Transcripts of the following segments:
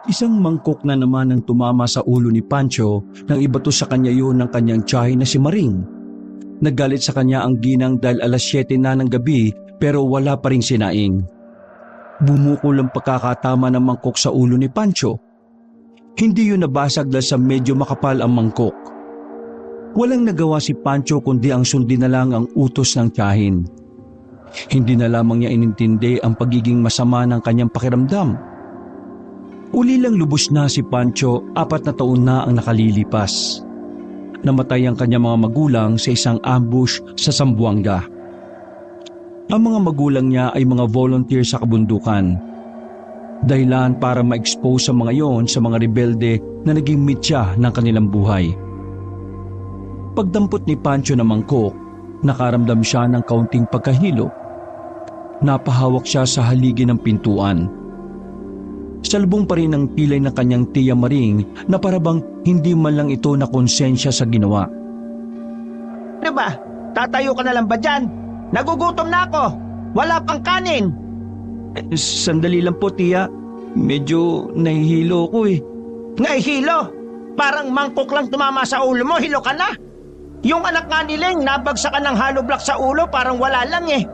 Isang mangkok na naman ang tumama sa ulo ni Pancho nang ibato sa kanya yun ng kanyang tiyahin na si Maring. Naggalit sa kanya ang ginang dahil alas 7 na ng gabi pero wala pa ring sinaing. Bumukol ang pagkakatama ng mangkok sa ulo ni Pancho. Hindi yun nabasag dahil sa medyo makapal ang mangkok. Walang nagawa si Pancho kundi ang sundin na lang ang utos ng tiyahin. Hindi na lamang niya inintindi ang pagiging masama ng kanyang pakiramdam. Uli lang lubos na si Pancho, 4 na taon na ang nakalilipas. Namatay ang kanyang mga magulang sa isang ambush sa Zamboanga. Ang mga magulang niya ay mga volunteer sa kabundukan. Dahilan para ma-expose sa mga yon sa mga rebelde na naging mitya ng kanilang buhay. Pagdampot ni Pancho ng mangkok, nakaramdam siya ng kaunting pagkahilo. Napahawak siya sa haligi ng pintuan. Salbong pa rin ang pilay ng kanyang tiya Maring na parabang hindi man lang ito na konsensya sa ginawa. Ano ba? Tatayo ka na lang ba dyan? Nagugutom na ako! Wala pang kanin! Sandali lang po tiya, medyo nahihilo ko eh. Nahihilo? Parang mangkok lang tumama sa ulo mo, hilo ka na! Yung anak nga ni Leng, nabagsakan ng hollow block sa ulo, parang wala lang eh.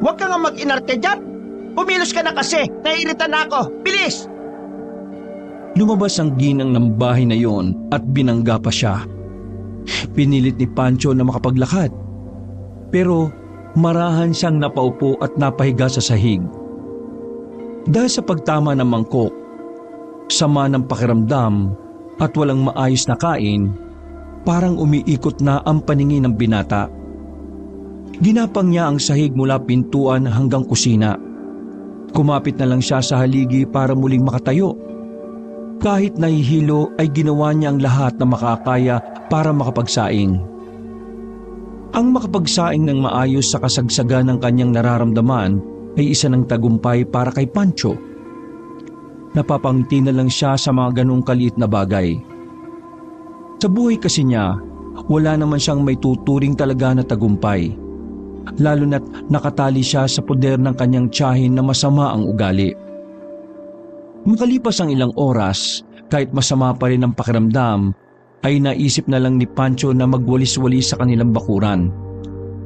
Huwag ka nga mag-inarte dyan! Pumilos ka na kasi! Naiirita na ako! Bilis! Lumabas ang ginang ng bahay na yon at binangga pa siya. Pinilit ni Pancho na makapaglakad. Pero marahan siyang napaupo at napahiga sa sahig. Dahil sa pagtama ng mangkok, sama ng pakiramdam at walang maayos na kain, parang umiikot na ang paningin ng binata. Ginapang niya ang sahig mula pintuan hanggang kusina. Kumapit na lang siya sa haligi para muling makatayo. Kahit nahihilo ay ginawa niya ang lahat na makakaya para makapagsaing. Ang makapagsaing ng maayos sa kasagsagan ng kanyang nararamdaman ay isa ng tagumpay para kay Pancho. Napapangiti na lang siya sa mga ganong kaliit na bagay. Sa buhay kasi niya, wala naman siyang may tuturing talaga na tagumpay. Lalo na't nakatali siya sa poder ng kanyang tiyahin na masama ang ugali. Makalipas ang ilang oras, kahit masama pa rin ang pakiramdam, ay naisip na lang ni Pancho na magwalis-walis sa kanilang bakuran.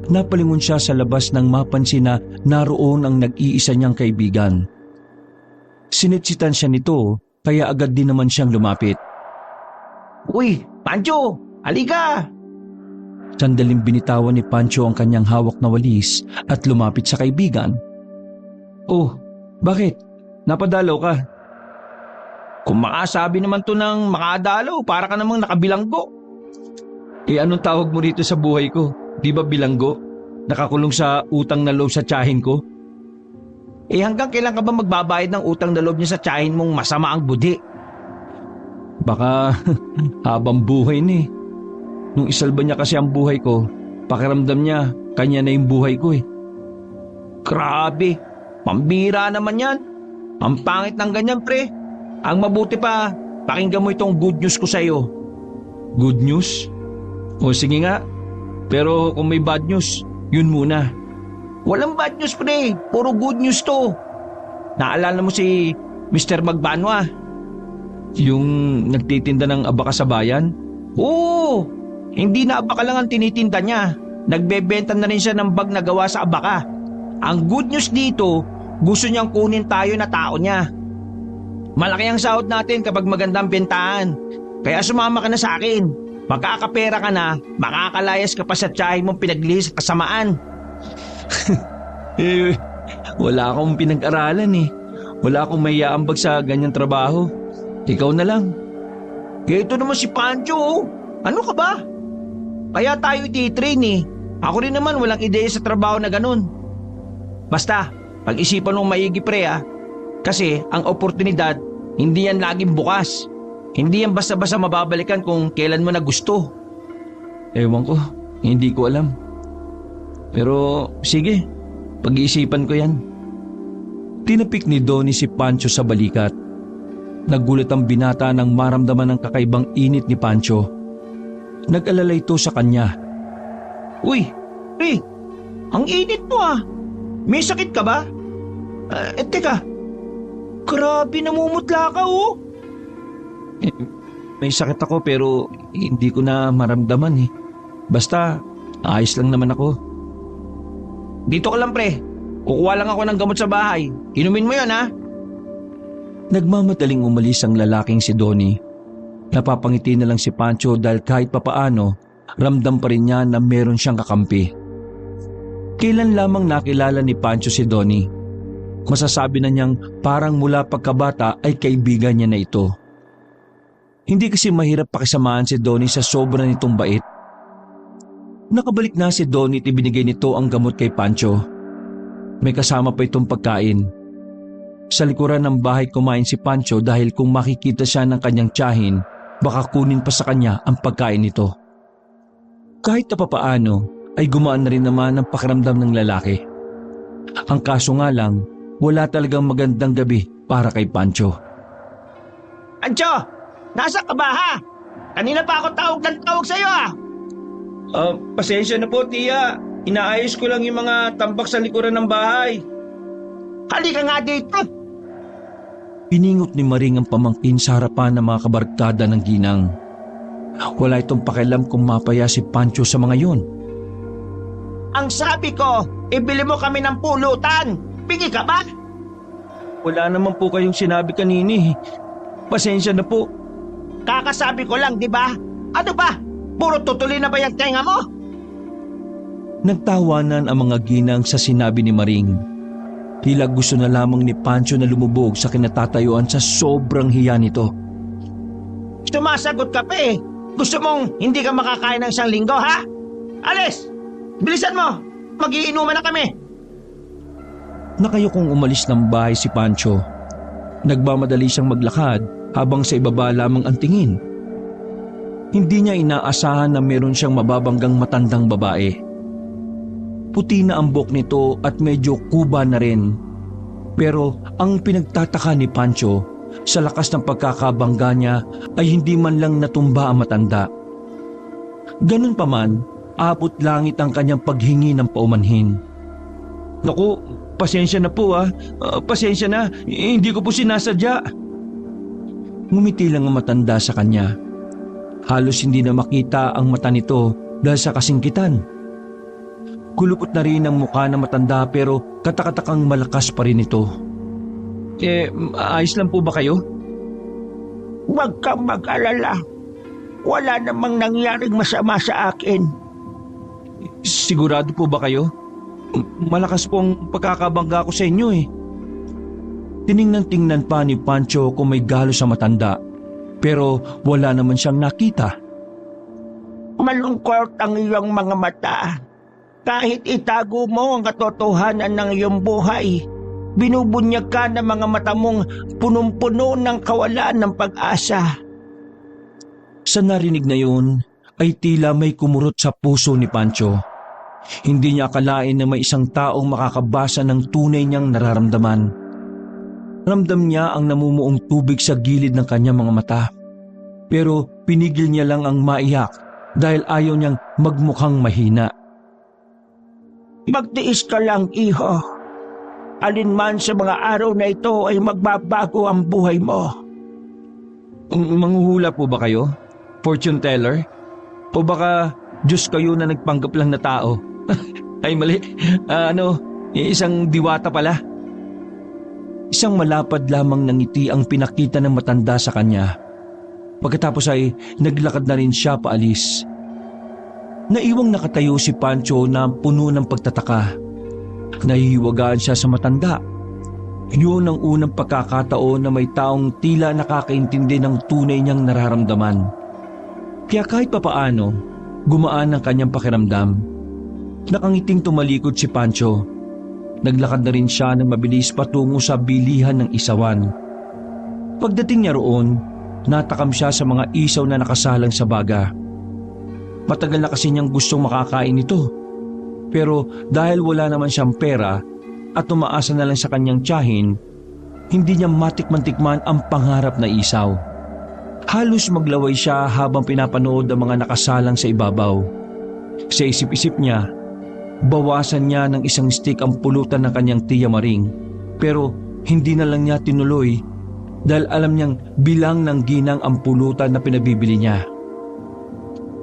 Napalingon siya sa labas nang mapansin na naroon ang nag-iisa niyang kaibigan. Sinitsitan siya nito, kaya agad din naman siyang lumapit. Uy, Pancho! Halika! Sandaling binitawan ni Pancho ang kanyang hawak na walis at lumapit sa kaibigan. Oh, bakit? Napadalaw ka? Kung makasabi naman to ng makadalaw, para ka namang nakabilanggo. Anong tawag mo rito sa buhay ko? Di ba bilanggo? Nakakulong sa utang na loob sa tiyahin ko? Hanggang kailan ka ba magbabayad ng utang na loob niya sa tiyahin mong masama ang budi? Baka habang buhay ni. Nung isalba niya kasi ang buhay ko, pakiramdam niya, kanya na yung buhay ko eh. Grabe, pambira naman yan. Ang pangit ng ganyan, pre. Ang mabuti pa, pakinggan mo itong good news ko sa'yo. Good news? O sige nga, pero kung may bad news, yun muna. Walang bad news, pre. Puro good news to. Naalala mo si Mr. Magbanwa? Yung nagtitinda ng abaka sa bayan? Oo! Hindi na abaka lang ang tinitinda niya. Nagbebenta na rin siya ng bag na gawa sa abaka. Ang good news dito, gusto niyang kunin tayo na tao niya. Malaki ang sahod natin kapag magandang bentahan. Kaya sumama ka na sa akin. Magkakapera ka na, makakalayas ka pa sa tiyahin mong pinaglihis sa kasamaan. Wala akong pinag-aralan eh. Wala akong maiaambag sa ganyang trabaho. Ikaw na lang. Ito naman si Pancho, oh. Ano ka ba? Kaya tayo iti-train eh. Ako rin naman walang ideya sa trabaho na ganun. Basta, pag-isipan mong maigi pre ah. Kasi ang oportunidad, hindi yan laging bukas. Hindi yan basta-basta mababalikan kung kailan mo na gusto. Ewan ko, hindi ko alam. Pero sige, pag-iisipan ko yan. Tinapik ni Donnie si Pancho sa balikat. Nagulat ang binata nang maramdaman ng kakaibang init ni Pancho. Nag-alala ito sa kanya. Uy, pre, ang init mo ah. May sakit ka ba? Teka, Grabe, namumutla ka oh. May sakit ako pero hindi ko na maramdaman eh. Basta, ayos lang naman ako. Dito ka lang pre. Kukuha lang ako ng gamot sa bahay. Inumin mo yun ha. Nagmamadaling umalis ang lalaking si Donnie. Napapangiti na lang si Pancho dahil kahit papaano, ramdam pa rin niya na meron siyang kakampi. Kailan lamang nakilala ni Pancho si Donnie. Masasabi na niyang parang mula pagkabata ay kaibigan niya na ito. Hindi kasi mahirap pakisamahan si Donnie sa sobra nitong bait. Nakabalik na si Donnie at ibinigay nito ang gamot kay Pancho. May kasama pa itong pagkain. Sa likuran ng bahay kumain si Pancho dahil kung makikita siya ng kanyang tiyahin, baka kunin pa sa kanya ang pagkain nito. Kahit na papaano ay gumaan na rin naman ang pakiramdam ng lalaki. Ang kaso nga lang, wala talagang magandang gabi para kay Pancho. Pancho, nasa ka ba ha? Kanina pa ako tawag ng tawag sa'yo ah. Pasensya na po, tiya. Inaayos ko lang yung mga tambak sa likuran ng bahay. Halika nga dito. Piningot ni Maring ang pamangkin sa harapan ng mga kabarkada ng ginang. Wala itong pakialam kung mapaya si Pancho sa mga yun. Ang sabi ko, ibili mo kami ng pulutan. Pingi ka ba? Wala naman po kayong sinabi kanini. Pasensya na po. Kakasabi ko lang, di ba? Ano ba? Puro tutuloy na ba yung tenga mo? Nagtawanan ang mga ginang sa sinabi ni Maring. Tila gusto na lamang ni Pancho na lumubog sa kinatatayuan sa sobrang hiya nito. Sumasagot ka pa eh. Gusto mong hindi ka makakain ng isang linggo, ha? Alis! Bilisan mo! Magiinuman na kami! Nakayokong umalis ng bahay si Pancho. Nagmamadali siyang maglakad habang sa ibaba lamang ang tingin. Hindi niya inaasahan na meron siyang mababanggang matandang babae. Puti na ang buhok nito at medyo kuba na rin. Pero ang pinagtataka ni Pancho, sa lakas ng pagkakabangga niya ay hindi man lang natumba ang matanda. Ganun pa man, abot langit ang kanyang paghingi ng paumanhin. Naku, pasensya na po pasensya na, hindi ko po sinasadya. Ngumiti lang ang matanda sa kanya. Halos hindi na makita ang mata nito dahil sa kasingkitan. Kulupot na rin ang mukha ng matanda pero katakatakang malakas pa rin ito. Ayos lang po ba kayo? Huwag kang mag-alala. Wala namang nangyaring masama sa akin. Sigurado po ba kayo? Malakas po ang pagkakabangga ko sa inyo eh. Tiningnan-tingnan pa ni Pancho kung may galo sa matanda. Pero wala naman siyang nakita. Malungkot ang iyong mga mata. Kahit itago mo ang katotohanan ng iyong buhay, binubunyag ka ng mga mata mong punong-puno ng kawalan ng pag-asa. Sa narinig na yun, ay tila may kumurot sa puso ni Pancho. Hindi niya akalain na may isang taong makakabasa ng tunay niyang nararamdaman. Ramdam niya ang namumuong tubig sa gilid ng kanyang mga mata. Pero pinigil niya lang ang maiyak dahil ayaw niyang magmukhang mahina. Magtiis ka lang, iho. Alinman sa mga araw na ito ay magbabago ang buhay mo. Manghuhula po ba kayo? Fortune teller? O baka Diyos kayo na nagpanggap lang na tao? Ay mali, isang diwata pala. Isang malapad lamang ng ngiti ang pinakita ng matanda sa kanya. Pagkatapos ay naglakad na rin siya paalis. Naiwang nakatayo si Pancho na puno ng pagtataka. Nahihiwagaan siya sa matanda. Yun ang unang pagkakataon na may taong tila nakakaintindi ng tunay niyang nararamdaman. Kaya kahit papaano, gumaan ang kanyang pakiramdam. Nakangiting tumalikod si Pancho. Naglakad na rin siya ng mabilis patungo sa bilihan ng isawan. Pagdating niya roon, natakam siya sa mga isaw na nakasalang sa baga. Matagal na kasi niyang gustong makakain ito. Pero dahil wala naman siyang pera at umaasa na lang sa kanyang tiyahin, hindi niya matikman-tikman ang pangarap na isaw. Halos maglaway siya habang pinapanood ang mga nakasalang sa ibabaw. Sa isip-isip niya, bawasan niya ng isang stick ang pulutan ng kanyang tiya Maring, pero hindi na lang niya tinuloy dahil alam niyang bilang ng ginang ang pulutan na pinabibili niya.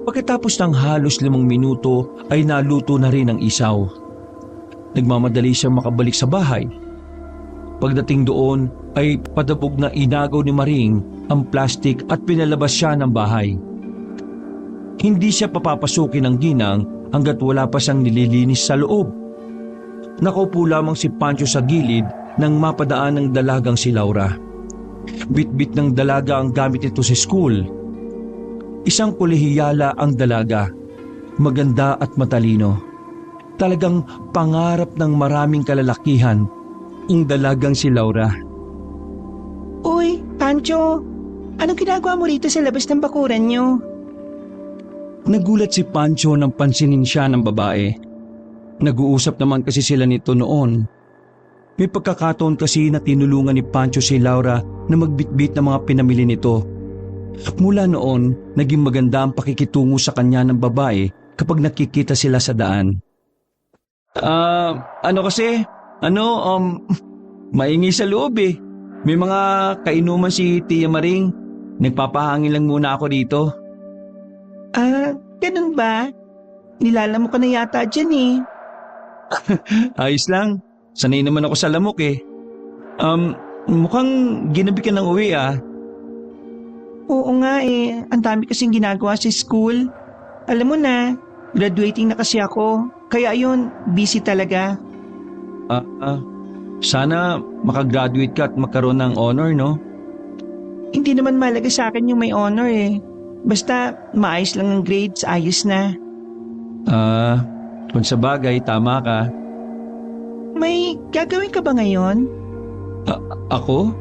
Pagkatapos ng halos 5 minuto ay naluto na rin ang isaw. Nagmamadali siyang makabalik sa bahay. Pagdating doon ay padabog na inagaw ni Maring ang plastik at pinalabas siya ng bahay. Hindi siya papapasukin ng ginang hanggat wala pa siyang nililinis sa loob. Nakaupo lamang si Pancho sa gilid nang mapadaan ng dalagang si Laura. Bit-bit ng dalaga ang gamit nito sa school. Isang kolehiyala ang dalaga, maganda at matalino. Talagang pangarap ng maraming kalalakihan ang dalagang si Laura. Uy, Pancho, anong ginagawa mo rito sa labas ng bakuran niyo? Nagulat si Pancho nang pansinin siya ng babae. Nag-uusap naman kasi sila nito noon. May pagkakataon kasi na tinulungan ni Pancho si Laura na magbitbit ng mga pinamili nito. Mula noon, naging maganda ang pakikitungo sa kanya ng babae kapag nakikita sila sa daan. Maingi sa loob eh. May mga kainuman si Tia Maring. Nagpapahangin lang muna ako dito. Ganun ba? Nilalam mo ka na yata dyan eh. Ayos lang. Sanay naman ako sa lamok eh. Mukhang ginabi ka ng uwi ah. Oo nga eh, ang dami kasing ginagawa sa school. Alam mo na, graduating na kasi ako. Kaya ayun, busy talaga. Sana makagraduate ka at magkaroon ng honor, no? Hindi naman malaga sa akin yung may honor eh. Basta maayos lang ang grades, ayos na. Kung sa bagay, tama ka. May gagawin ka ba ngayon? Ako?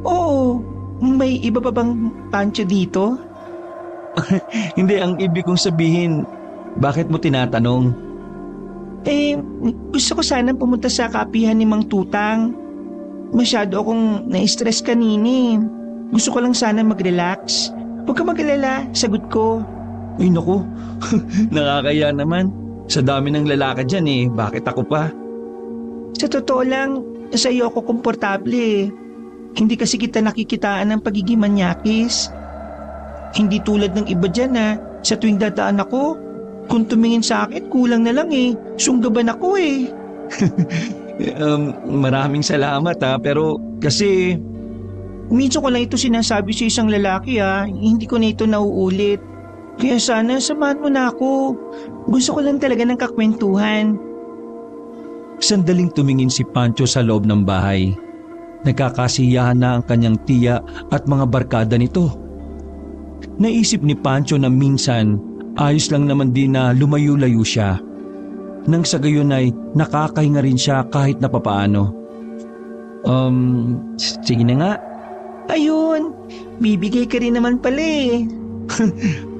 Oo, may iba pa bang Pancho dito? Hindi, ang ibig kong sabihin, bakit mo tinatanong? Gusto ko sanang pumunta sa kapihan ni Mang Tutang. Masyado akong na-stress kanini. Gusto ko lang sana mag-relax. Huwag ka mag-alala, sagot ko. Ay naku, nakakaya naman. Sa dami ng lalaki dyan eh, bakit ako pa? Sa totoo lang, sa iyo ako komportable eh. Hindi kasi kita nakikitaan ng pagiging manyakis. Hindi tulad ng iba dyan sa tuwing dadaan ako, kung tumingin sa akin, kulang na lang eh. Sunggaban ako eh. Maraming salamat pero kasi... Minsan ko lang ito sinasabi sa isang lalaki hindi ko na ito nauulit. Kaya sana samahan mo na ako. Gusto ko lang talaga ng kakwentuhan. Sandaling tumingin si Pancho sa loob ng bahay. Nagkakasiyahan na ang kanyang tiya at mga barkada nito. Naisip ni Pancho na minsan ayos lang naman din na lumayo-layo siya. Nang sa gayon ay nakakahinga rin siya kahit na papaano. Sige na nga. Ayun, bibigay ka rin naman pala eh.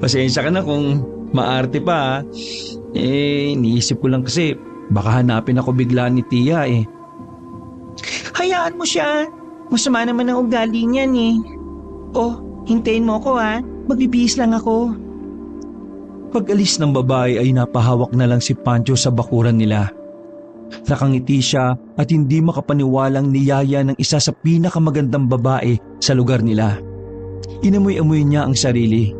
Pasensya ka na kung maarte pa. Iniisip ko lang kasi baka hanapin ako bigla ni tiya eh. Hayaan mo siya. Masama naman ang ugali niyan eh. Hintayin mo ako Magbibihis lang ako. Pag-alis ng babae ay napahawak na lang si Pancho sa bakuran nila. Nakangiti siya at hindi makapaniwalang niyaya ng isa sa pinakamagandang babae sa lugar nila. Inamoy-amoy niya ang sarili.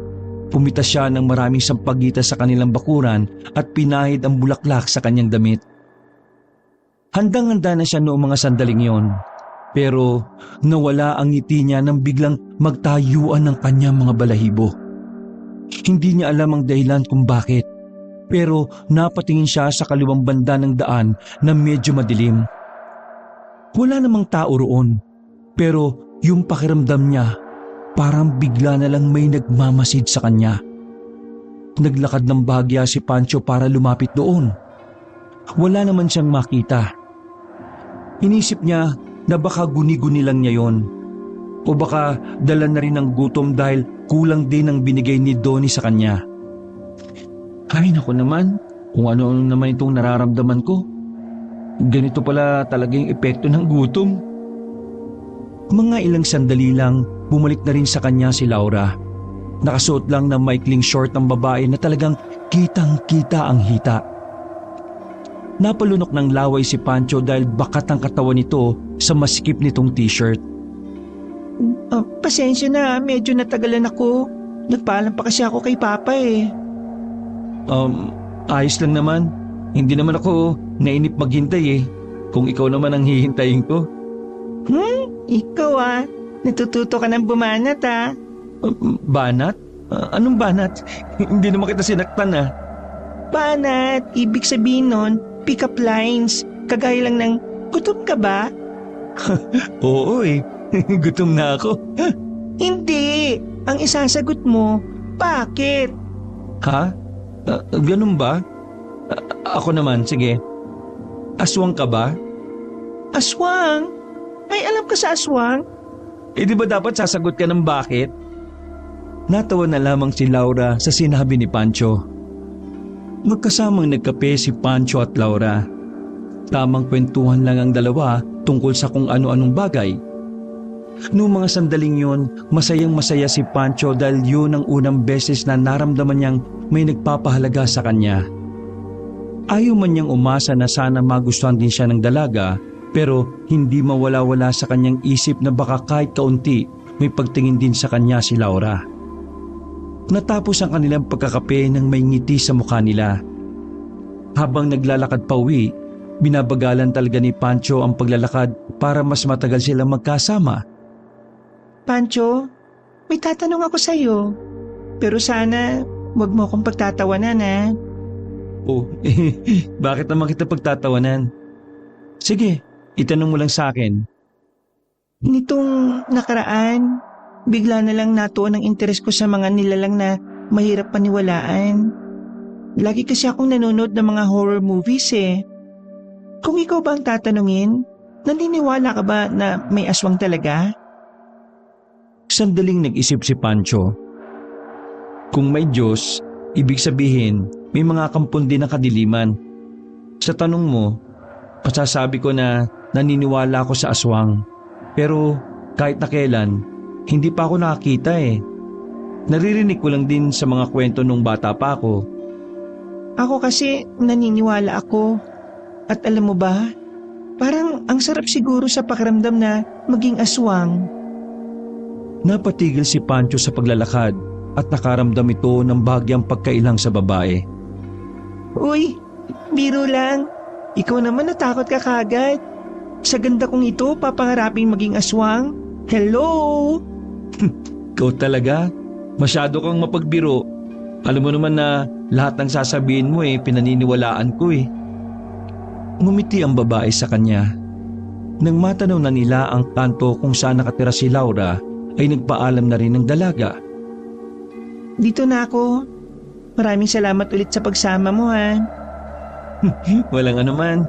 Pumitas siya ng maraming sampagita sa kanilang bakuran at pinahid ang bulaklak sa kanyang damit. Handang-handa na siya noong mga sandaling yon. Pero nawala ang ngiti niya nang biglang magtayuan ng kanyang mga balahibo. Hindi niya alam ang dahilan kung bakit. Pero napatingin siya sa kaliwang banda ng daan na medyo madilim. Wala namang tao roon. Pero yung pakiramdam niya, parang bigla na lang may nagmamasid sa kanya. Naglakad ng bahagya si Pancho para lumapit doon. Wala naman siyang makita. Inisip niya na baka guni-guni lang niya yon. O baka dala na rin ng gutom dahil kulang din ang binigay ni Donnie sa kanya. Ay naku naman, kung ano-ano naman itong nararamdaman ko. Ganito pala talaga yung epekto ng gutom. Mga ilang sandali lang, bumalik na rin sa kanya si Laura. Nakasuot lang ng maikling short ang babae na talagang kitang-kita ang hita. Napalunok ng laway si Pancho dahil bakat ang katawan nito sa masikip nitong t-shirt. Pasensya na, medyo natagalan ako. Nagpaalam pa kasi ako kay Papa eh. Ayos lang naman. Hindi naman ako nainip maghintay eh. Kung ikaw naman ang hihintayin ko. Ikaw natututo ka ng bumanat Banat? Anong banat? Hindi naman kita sinaktan ah. Banat, ibig sabihin nun, pick-up lines. Kagaya lang ng, gutom ka ba? Oo eh. Gutom na ako. Hindi. Ang isasagot mo, bakit? Ha? Ganun ba? Ako naman, sige. Aswang ka ba? Aswang? May alam ka sa aswang? Di ba dapat sasagot ka ng bakit? Natawa na lamang si Laura sa sinabi ni Pancho. Magkasamang nagkape si Pancho at Laura. Tamang kwentuhan lang ang dalawa tungkol sa kung ano-anong bagay. Noong mga sandaling yun, masayang-masaya si Pancho dahil yun ang unang beses na naramdaman niyang may nagpapahalaga sa kanya. Ayaw man niyang umasa na sana magustuhan din siya ng dalaga, pero hindi mawala-wala sa kanyang isip na baka kahit kaunti may pagtingin din sa kanya si Laura. Natapos ang kanilang pagkakape nang may ngiti sa mukha nila. Habang naglalakad pa uwi, binabagalan talaga ni Pancho ang paglalakad para mas matagal silang magkasama. Pancho, may tatanong ako sa'yo. Pero sana, wag mo akong pagtatawanan Oh, bakit naman kita pagtatawanan? Sige, itanong mo lang sa akin. Nitong nakaraan, bigla na lang natuon ang interes ko sa mga nilalang na mahirap paniwalaan. Lagi kasi akong nanonood ng mga horror movies eh. Kung ikaw ba ang tatanungin, naniniwala ka ba na may aswang talaga? Sandaling nag-isip si Pancho. Kung may Diyos, ibig sabihin may mga kampon din na kadiliman. Sa tanong mo, masasabi ko na naniniwala ako sa aswang. Pero kahit na kailan, hindi pa ako nakakita eh. Naririnig ko lang din sa mga kwento nung bata pa ako. Ako kasi naniniwala ako. At alam mo ba, parang ang sarap siguro sa pakiramdam na maging aswang. Napatigil si Pancho sa paglalakad at nakaramdam ito ng bahagyang pagkailang sa babae. Uy, biro lang. Ikaw naman natakot ka kagad. Sa ganda kong ito, papangaraping maging aswang. Hello! Ikaw talaga? Masyado kang mapagbiro. Alam mo naman na lahat ng sasabihin mo pinaniniwalaan ko eh. Ngumiti ang babae sa kanya. Nang matanaw na nila ang kanto kung saan nakatira si Laura, ay nagpaalam na rin ng dalaga. Dito na ako. Maraming salamat ulit sa pagsama mo Walang anuman.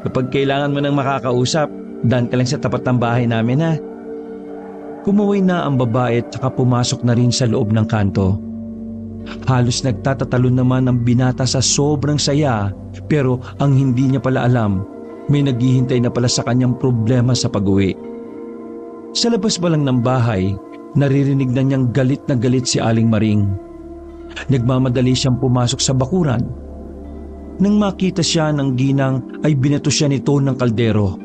Kapag kailangan mo ng makakausap, daan ka lang sa tapat ng bahay namin ha. Kumaway na ang babae at saka pumasok na rin sa loob ng kanto. Halos nagtatatalon naman ang binata sa sobrang saya, pero ang hindi niya pala alam, may naghihintay na pala sa kanyang problema sa pag-uwi. Sa labas pa lang ng bahay, naririnig na niyang galit na galit si Aling Maring. Nagmamadali siyang pumasok sa bakuran. Nang makita siya ng ginang ay binato siya nito ng kaldero.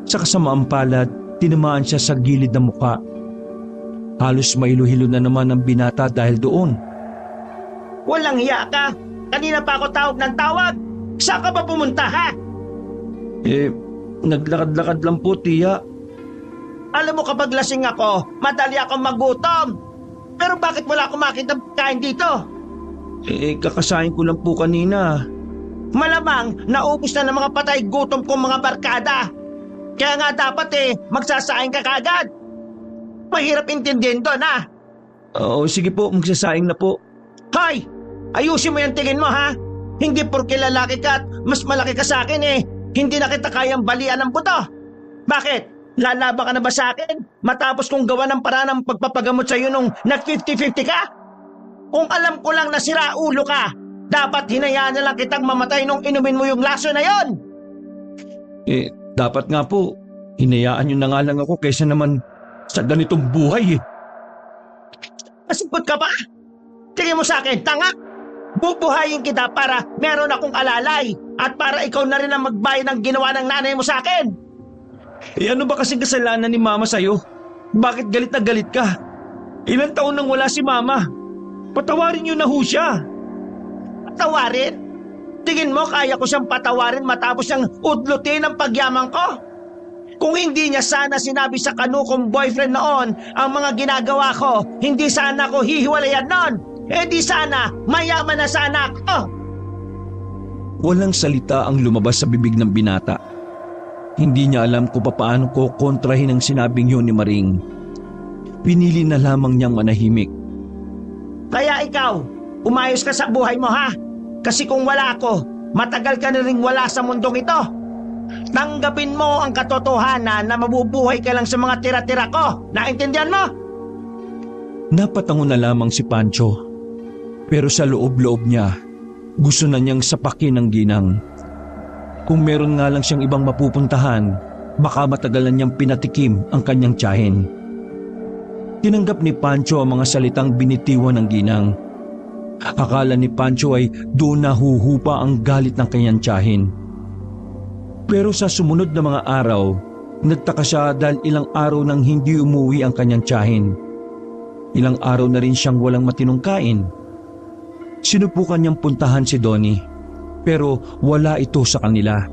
Sa kasamaang palad, tinamaan siya sa gilid ng mukha. Halos mailo-hilo na naman ang binata dahil doon. Walang hiya ka! Kanina pa ako tawag ng tawag! Saan ka ba pumunta ha? Naglakad-lakad lang po, tiya. Alam mo kapag lasing ako, madali akong magutom. Pero bakit wala akong makita kain dito? Kakasahin ko lang po kanina. Malamang naubos na ng mga patay gutom kong mga barkada. Kaya nga dapat magsasaing ka kagad. Mahirap intindihin doon ha. Oo, sige po, magsasaing na po. Hoy! Ayusin mo yung tingin mo ha. Hindi porke lalaki ka at mas malaki ka sa akin hindi na kita kayang balian ng buto. Bakit? Lalaban ka na ba sa akin? Matapos kong gawa ng paraan ng pagpapagamot sa iyo nung nag-50-50 ka? Kung alam ko lang na sira ulo ka, dapat hinayaan na lang kitang mamatay nung inumin mo yung laso na yon. Dapat nga po. Hinayaan nyo na nga lang ako kaysa naman sa ganitong buhay Masipot ka pa? Tingin mo sa akin, tanga? Bubuhayin kita para meron akong alalay at para ikaw na rin ang magbayad ng ginawa ng nanay mo sa akin. Eh ano ba kasing kasalanan ni Mama sa'yo? Bakit galit na galit ka? Ilang taon nang wala si Mama. Patawarin niyo na ho siya. Patawarin? Tingin mo kaya ko siyang patawarin matapos siyang udlutin ang pagyaman ko? Kung hindi niya sana sinabi sa kanukong boyfriend noon ang mga ginagawa ko, hindi sana ako hihiwalayan noon. Eh di sana, mayaman na sana ako. Walang salita ang lumabas sa bibig ng binata. Hindi niya alam kung paano ko kontrahin ang sinabing yun ni Maring. Pinili na lamang niyang manahimik. Kaya ikaw, umayos ka sa buhay mo ha? Kasi kung wala ako, matagal ka na rin wala sa mundong ito. Tanggapin mo ang katotohanan na mabubuhay ka lang sa mga tira-tira ko. Naintindihan mo? Napatango na lamang si Pancho. Pero sa loob-loob niya, gusto na niyang sapakin ang ginang. Kung meron nga lang siyang ibang mapupuntahan, baka matagalan niyang pinatikim ang kanyang tiyahin. Tinanggap ni Pancho ang mga salitang binitiwan ng ginang. Akala ni Pancho ay doon nahuhupa ang galit ng kanyang tiyahin. Pero sa sumunod na mga araw, nagtaka siya dahil ilang araw nang hindi umuwi ang kanyang tiyahin. Ilang araw na rin siyang walang matinong kain. Sinubukan niyang puntahan si Donnie, pero wala ito sa kanila.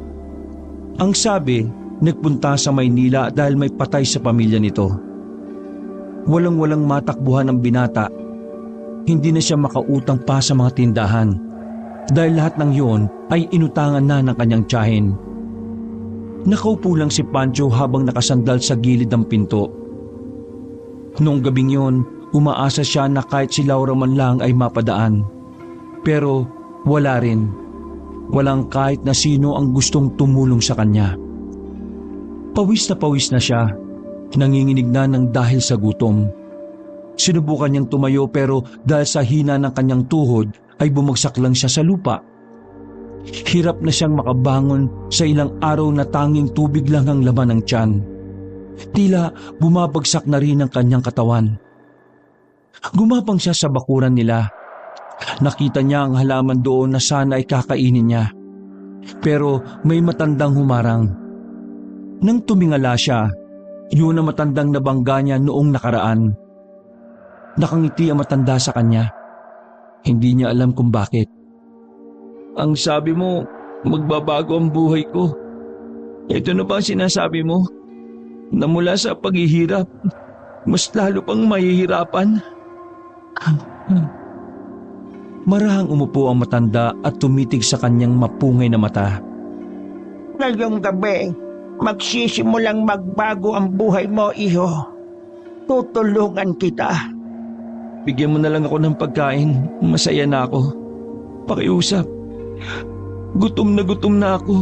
Ang sabi, nagpunta sa Maynila dahil may patay sa pamilya nito. Walang-walang matakbuhan ng binata. Hindi na siya makautang pa sa mga tindahan dahil lahat ng yon ay inutangan na ng kanyang tiyahin. Nakaupo lang si Pancho habang nakasandal sa gilid ng pinto. Noong gabing yon, umaasa siya na kahit si Laura man lang ay mapadaan. Pero wala rin. Walang kahit na sino ang gustong tumulong sa kanya. Pawis na siya. Nanginginig na ng dahil sa gutom. Sinubukan niyang tumayo pero dahil sa hina ng kanyang tuhod ay bumagsak lang siya sa lupa. Hirap na siyang makabangon sa ilang araw na tanging tubig lang ang laman ng tiyan. Tila bumabagsak na rin ang kanyang katawan. Gumapang siya sa bakuran nila. Nakita niya ang halaman doon na sana ay kakainin niya. Pero may matandang humarang. Nang tumingala siya, yun ang matandang nabangga niya noong nakaraan. Nakangiti ang matanda sa kanya. Hindi niya alam kung bakit. Ang sabi mo, magbabago ang buhay ko. Ito na ba ang sinasabi mo? Na mula sa paghihirap, mas lalo pang mahihirapan? Marahang umupo ang matanda at tumitig sa kanyang mapungay na mata. Ngayong gabi, magsisimulang magbago ang buhay mo, iho. Tutulungan kita. Bigyan mo na lang ako ng pagkain. Masaya na ako. Pakiusap. Gutom na ako.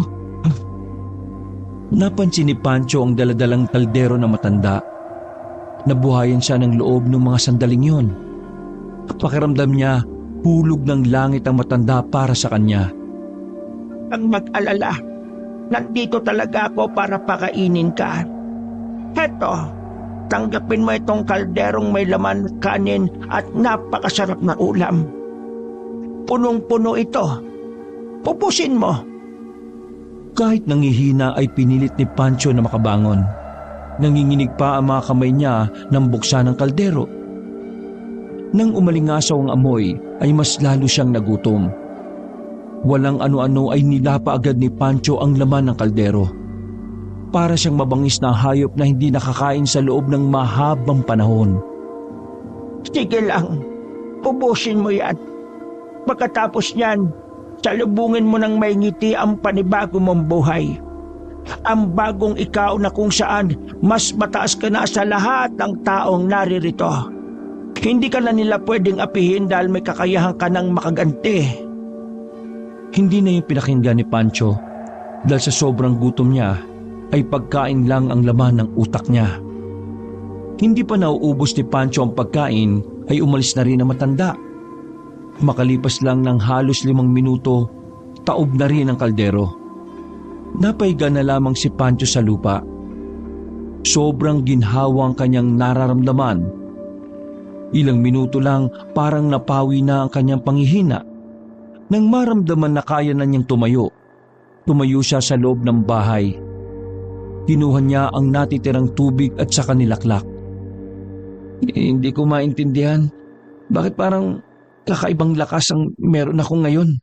Napansin ni Pancho ang daladalang kaldero na matanda. Nabuhayan siya ng loob ng mga sandaling yon. Pakiramdam niya, hulog ng langit ang matanda para sa kanya. Ang mag-alala, nandito talaga ako para pakainin ka. Heto, tanggapin mo itong kalderong may laman kanin at napakasarap na ulam. Punong-puno ito. Pupusin mo. Kahit nangihina ay pinilit ni Pancho na makabangon. Nanginginig pa ang mga kamay niya nang buksan ng kaldero. Nang umalingasaw ang amoy ay mas lalo siyang nagutom. Walang ano-ano ay nilapa agad ni Pancho ang laman ng kaldero. Para siyang mabangis na hayop na hindi nakakain sa loob ng mahabang panahon. Sige lang, ubusin mo yan. Pagkatapos niyan, salubungin mo ng may ngiti ang panibago mong buhay. Ang bagong ikaw na kung saan mas mataas ka na sa lahat ng taong naririto. Hindi ka na nila pwedeng apihin dahil may kakayahan ka ng makaganti. Hindi na yung pinakinggan ni Pancho dahil sa sobrang gutom niya ay pagkain lang ang laman ng utak niya. Hindi pa nauubos ni Pancho ang pagkain ay umalis na rin ang matanda. Makalipas lang ng halos 5 minuto, taob na rin ang kaldero. Napahiga na lamang si Pancho sa lupa. Sobrang ginhawa ang kanyang nararamdaman. Ilang minuto lang parang napawi na ang kanyang panghihina. Nang maramdaman na kaya na niyang tumayo, tumayo siya sa loob ng bahay. Kinuha niya ang natitirang tubig at saka nilaklak. Hindi ko maintindihan. Bakit parang kakaibang lakas ang meron ako ngayon?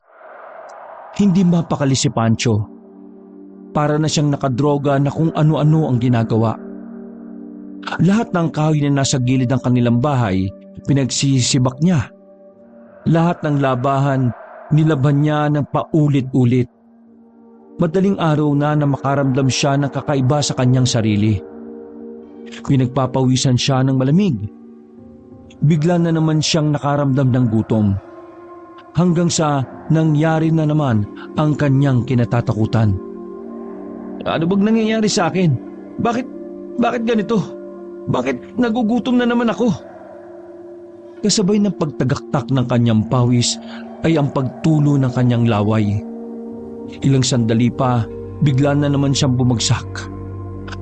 Hindi mapakali si Pancho. Para na siyang nakadroga na kung ano-ano ang ginagawa. Lahat ng kahoy na nasa gilid ng kanilang bahay, pinagsisibak niya. Lahat ng labahan, nilabhan niya ng paulit-ulit. Madaling araw na makaramdam siya ng kakaiba sa kanyang sarili. Pinagpapawisan siya ng malamig. Bigla na naman siyang nakaramdam ng gutom. Hanggang sa nangyari na naman ang kanyang kinatatakutan. Ano bang nangyayari sa akin? Bakit ganito? Bakit nagugutom na naman ako? Kasabay ng pagtagaktak ng kanyang pawis ay ang pagtulo ng kanyang laway. Ilang sandali pa, bigla na naman siyang bumagsak.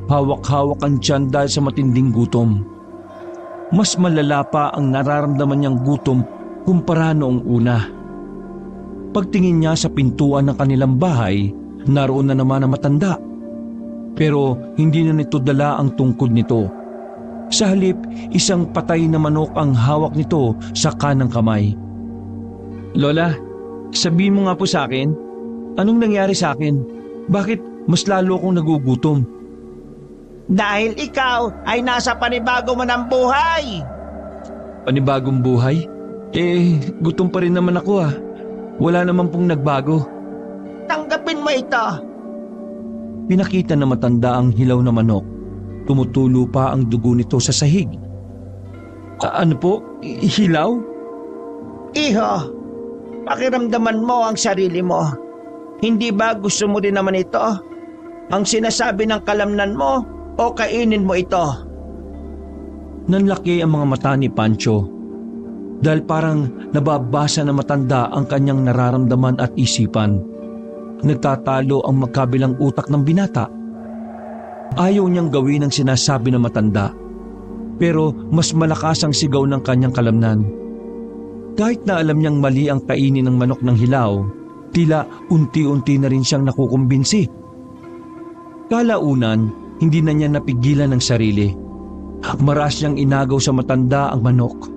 Hawak-hawak ang tiyan dahil sa matinding gutom. Mas malala pa ang nararamdaman niyang gutom kumpara noong una. Pagtingin niya sa pintuan ng kanilang bahay, naroon na naman ang matanda. Pero hindi na nito dala ang tungkod nito. Sa halip, isang patay na manok ang hawak nito sa kanang kamay. Lola, sabihin mo nga po sa akin, anong nangyari sa akin? Bakit mas lalo akong nagugutom? Dahil ikaw ay nasa panibago mo ng buhay. Panibagong buhay? Gutom pa rin naman ako ah. Wala naman pong nagbago. Tanggapin mo ito. Pinakita na matanda ang hilaw na manok. Tumutulo pa ang dugo nito sa sahig. Ano po? Hilaw? Iho, pakiramdaman mo ang sarili mo. Hindi ba gusto mo din naman ito? Ang sinasabi ng kalamnan mo o kainin mo ito? Nanlaki ang mga mata ni Pancho. Dahil parang nababasa na matanda ang kanyang nararamdaman at isipan. Nagtatalo ang magkabilang utak ng binata. Ayaw niyang gawin ang sinasabi ng matanda. Pero mas malakas ang sigaw ng kanyang kalamnan. Kahit na alam niyang mali ang kainin ng manok ng hilaw, tila unti-unti na rin siyang nakukumbinsi. Kalaunan, hindi na niya napigilan ang sarili. Maras niyang inagaw sa matanda ang manok.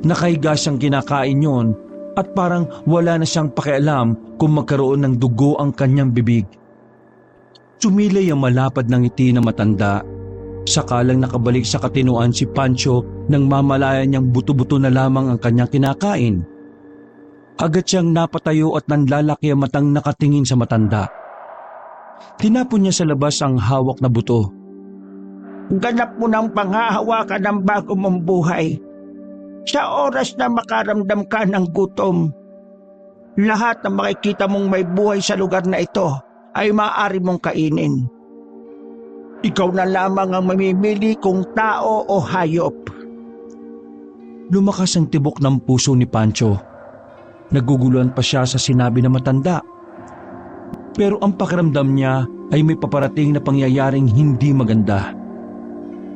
Nakahiga siyang kinakain yon at parang wala na siyang pakialam kung magkaroon ng dugo ang kanyang bibig. Sumilay ang malapad ng ngiti ng matanda. Sakalang nakabalik sa katinuan si Pancho nang mamalaya niyang buto-buto na lamang ang kanyang kinakain. Agad siyang napatayo at nanlalaki ang matang nakatingin sa matanda. Tinapon niya sa labas ang hawak na buto. Ganap mo ng panghahawakan ng bago mong buhay. Sa oras na makaramdam ka ng gutom, lahat ng makikita mong may buhay sa lugar na ito ay maaari mong kainin. Ikaw na lamang ang mamimili kung tao o hayop. Lumakas ang tibok ng puso ni Pancho. Naguguluhan pa siya sa sinabi ng matanda. Pero ang pakiramdam niya ay may paparating na pangyayaring hindi maganda.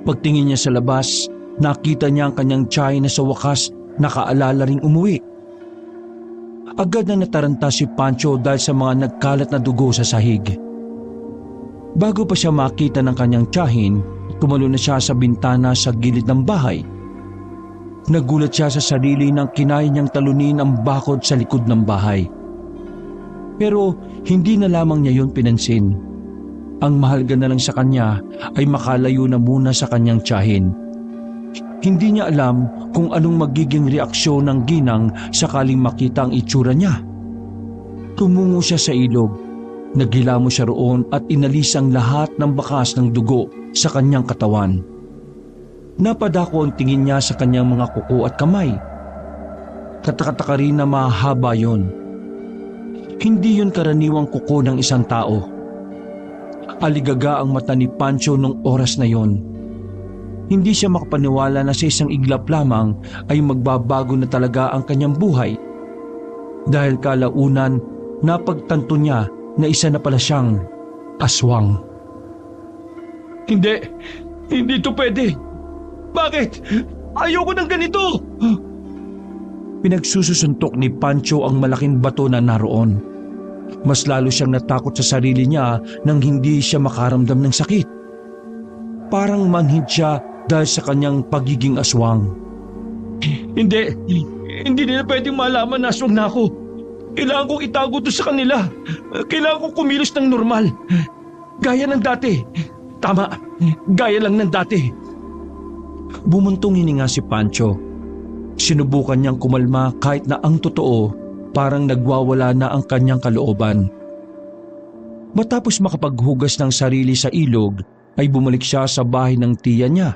Pagtingin niya sa labas, nakita niya ang kanyang tiyahin na sa wakas nakaalala ring umuwi. Agad na nataranta si Pancho dahil sa mga nagkalat na dugo sa sahig. Bago pa siya makita ng kanyang tiyahin, tumalo na siya sa bintana sa gilid ng bahay. Nagulat siya sa sarili nang kinaya niyang talunin ang bakod sa likod ng bahay. Pero hindi na lamang niya yun pinansin. Ang mahalaga na lang sa kanya ay makalayo na muna sa kanyang tiyahin. Hindi niya alam kung anong magiging reaksyon ng ginang sakaling makita ang itsura niya. Tumungo siya sa ilog. Naghilamo siya roon at inalis ang lahat ng bakas ng dugo sa kanyang katawan. Napadako ang tingin niya sa kanyang mga kuko at kamay. Katakataka rin na mahaba yon. Hindi yun karaniwang kuko ng isang tao. Aligaga ang mata ni Pancho nung oras na yon. Hindi siya makapaniwala na sa isang iglap lamang ay magbabago na talaga ang kanyang buhay. Dahil kalaunan, napagtanto niya na isa na pala siyang aswang. Hindi ito pwede. Bakit? Ayoko ng ganito! Pinagsususuntok ni Pancho ang malaking bato na naroon. Mas lalo siyang natakot sa sarili niya nang hindi siya makaramdam ng sakit. Parang manhid siya dahil sa kanyang pagiging aswang. Hindi nila pwedeng malaman na aswang na ako. Kailangan kong itago to sa kanila. Kailangan kong kumilos ng normal. Gaya ng dati. Tama, gaya lang ng dati. Bumuntong hininga si Pancho. Sinubukan niyang kumalma kahit na ang totoo, parang nagwawala na ang kanyang kalooban. Matapos makapaghugas ng sarili sa ilog, ay bumalik siya sa bahay ng tiya niya.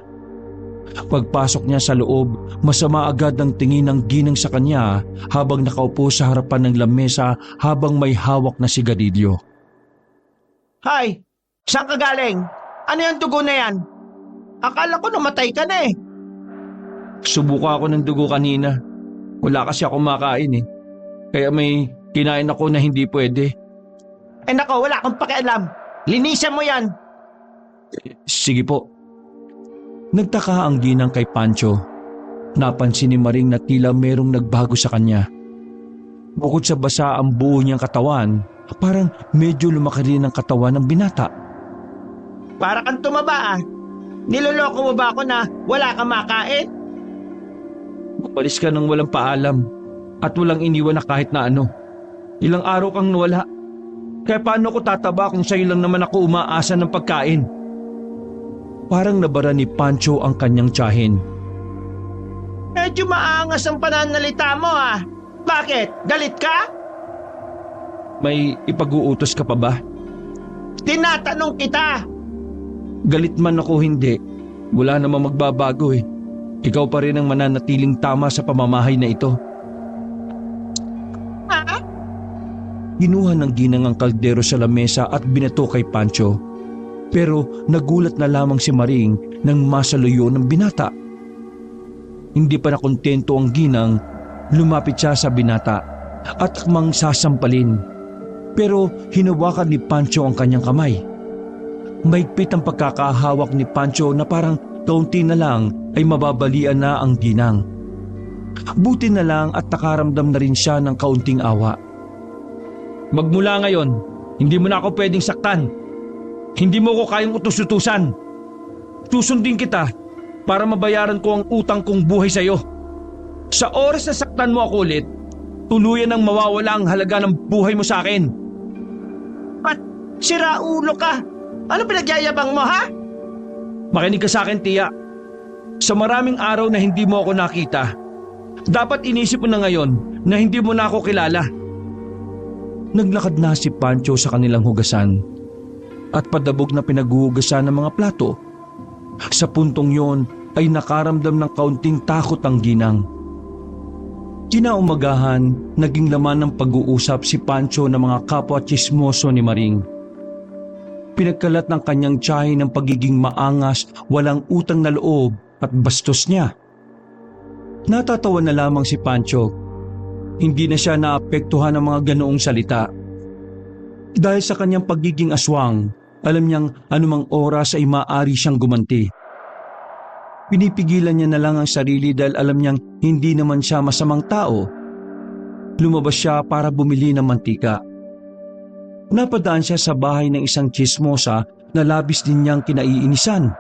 Pagpasok niya sa loob, masama agad ang tingin ng ginang sa kanya habang nakaupo sa harapan ng lamesa habang may hawak na sigarilyo. Hay, saan ka galing? Ano yung dugo na yan? Akala ko namatay ka na eh. Subuka ako ng dugo kanina. Wala kasi ako makain eh. Kaya may kinain ako na hindi pwede. Eh nako, wala akong pakialam. Linisan mo yan. Sige po. Nagtaka ang ginang kay Pancho. Napansin ni Maring na tila merong nagbago sa kanya. Bukod sa basa ang buo niyang katawan, parang medyo lumaki rin ang katawan ng binata. Para kang tumaba ah. Niloloko mo ba ako na wala kang makain? Umalis ka nang walang paalam at walang iniwan na kahit na ano. Ilang araw kang nawala. Kaya paano ko tataba kung sa'yo lang naman ako umaasa ng pagkain? Parang nabara ni Pancho ang kanyang tiyahin. Medyo maangas ang pananalita mo ah. Bakit? Galit ka? May ipag-uutos ka pa ba? Tinatanong kita. Galit man ako hindi. Wala namang magbabago eh. Ikaw pa rin ang mananatiling tama sa pamamahay na ito. Ha? Ginuha ng ginang ang kaldero sa lamesa at binato kay Pancho. Pero nagulat na lamang si Maring nang masaluyo ng binata. Hindi pa nakontento ang ginang, lumapit siya sa binata at akmang sasampalin. Pero hinawakan ni Pancho ang kanyang kamay. Mahigpit ang pagkakahawak ni Pancho na parang kaunti na lang ay mababalian na ang ginang. Buti na lang at nakaramdam na rin siya ng kaunting awa. Magmula ngayon, hindi mo na ako pwedeng saktan. Hindi mo ko kayang utus-utusan. Susundin kita para mabayaran ko ang utang kong buhay sa iyo. Sa oras na saktan mo ako ulit, tuluyan ang mawawala ang halaga ng buhay mo sa akin. At sira ulo ka. Ano pinagyayabang mo ha? Makinig ka sa akin, tiya. Sa maraming araw na hindi mo ako nakita, dapat inisip mo na ngayon na hindi mo na ako kilala. Naglakad na si Pancho sa kanilang hugasan at padabog na pinaghuhugasan ng mga plato. Sa puntong yon ay nakaramdam ng kaunting takot ang ginang. Kinaumagahan, naging laman ng pag-uusap si Pancho ng mga kapwa tsismoso ni Maring. Pinagkalat ng kanyang tiyahin ng pagiging maangas, walang utang na loob at bastos niya. Natatawa na lamang si Pancho. Hindi na siya naapektuhan ng mga ganoong salita. Dahil sa kanyang pagiging aswang, alam niyang anumang oras ay maaari siyang gumanti. Pinipigilan niya na lang ang sarili dahil alam niyang hindi naman siya masamang tao. Lumabas siya para bumili ng mantika. Napadaan siya sa bahay ng isang tsismosa na labis din niyang kinaiinisan.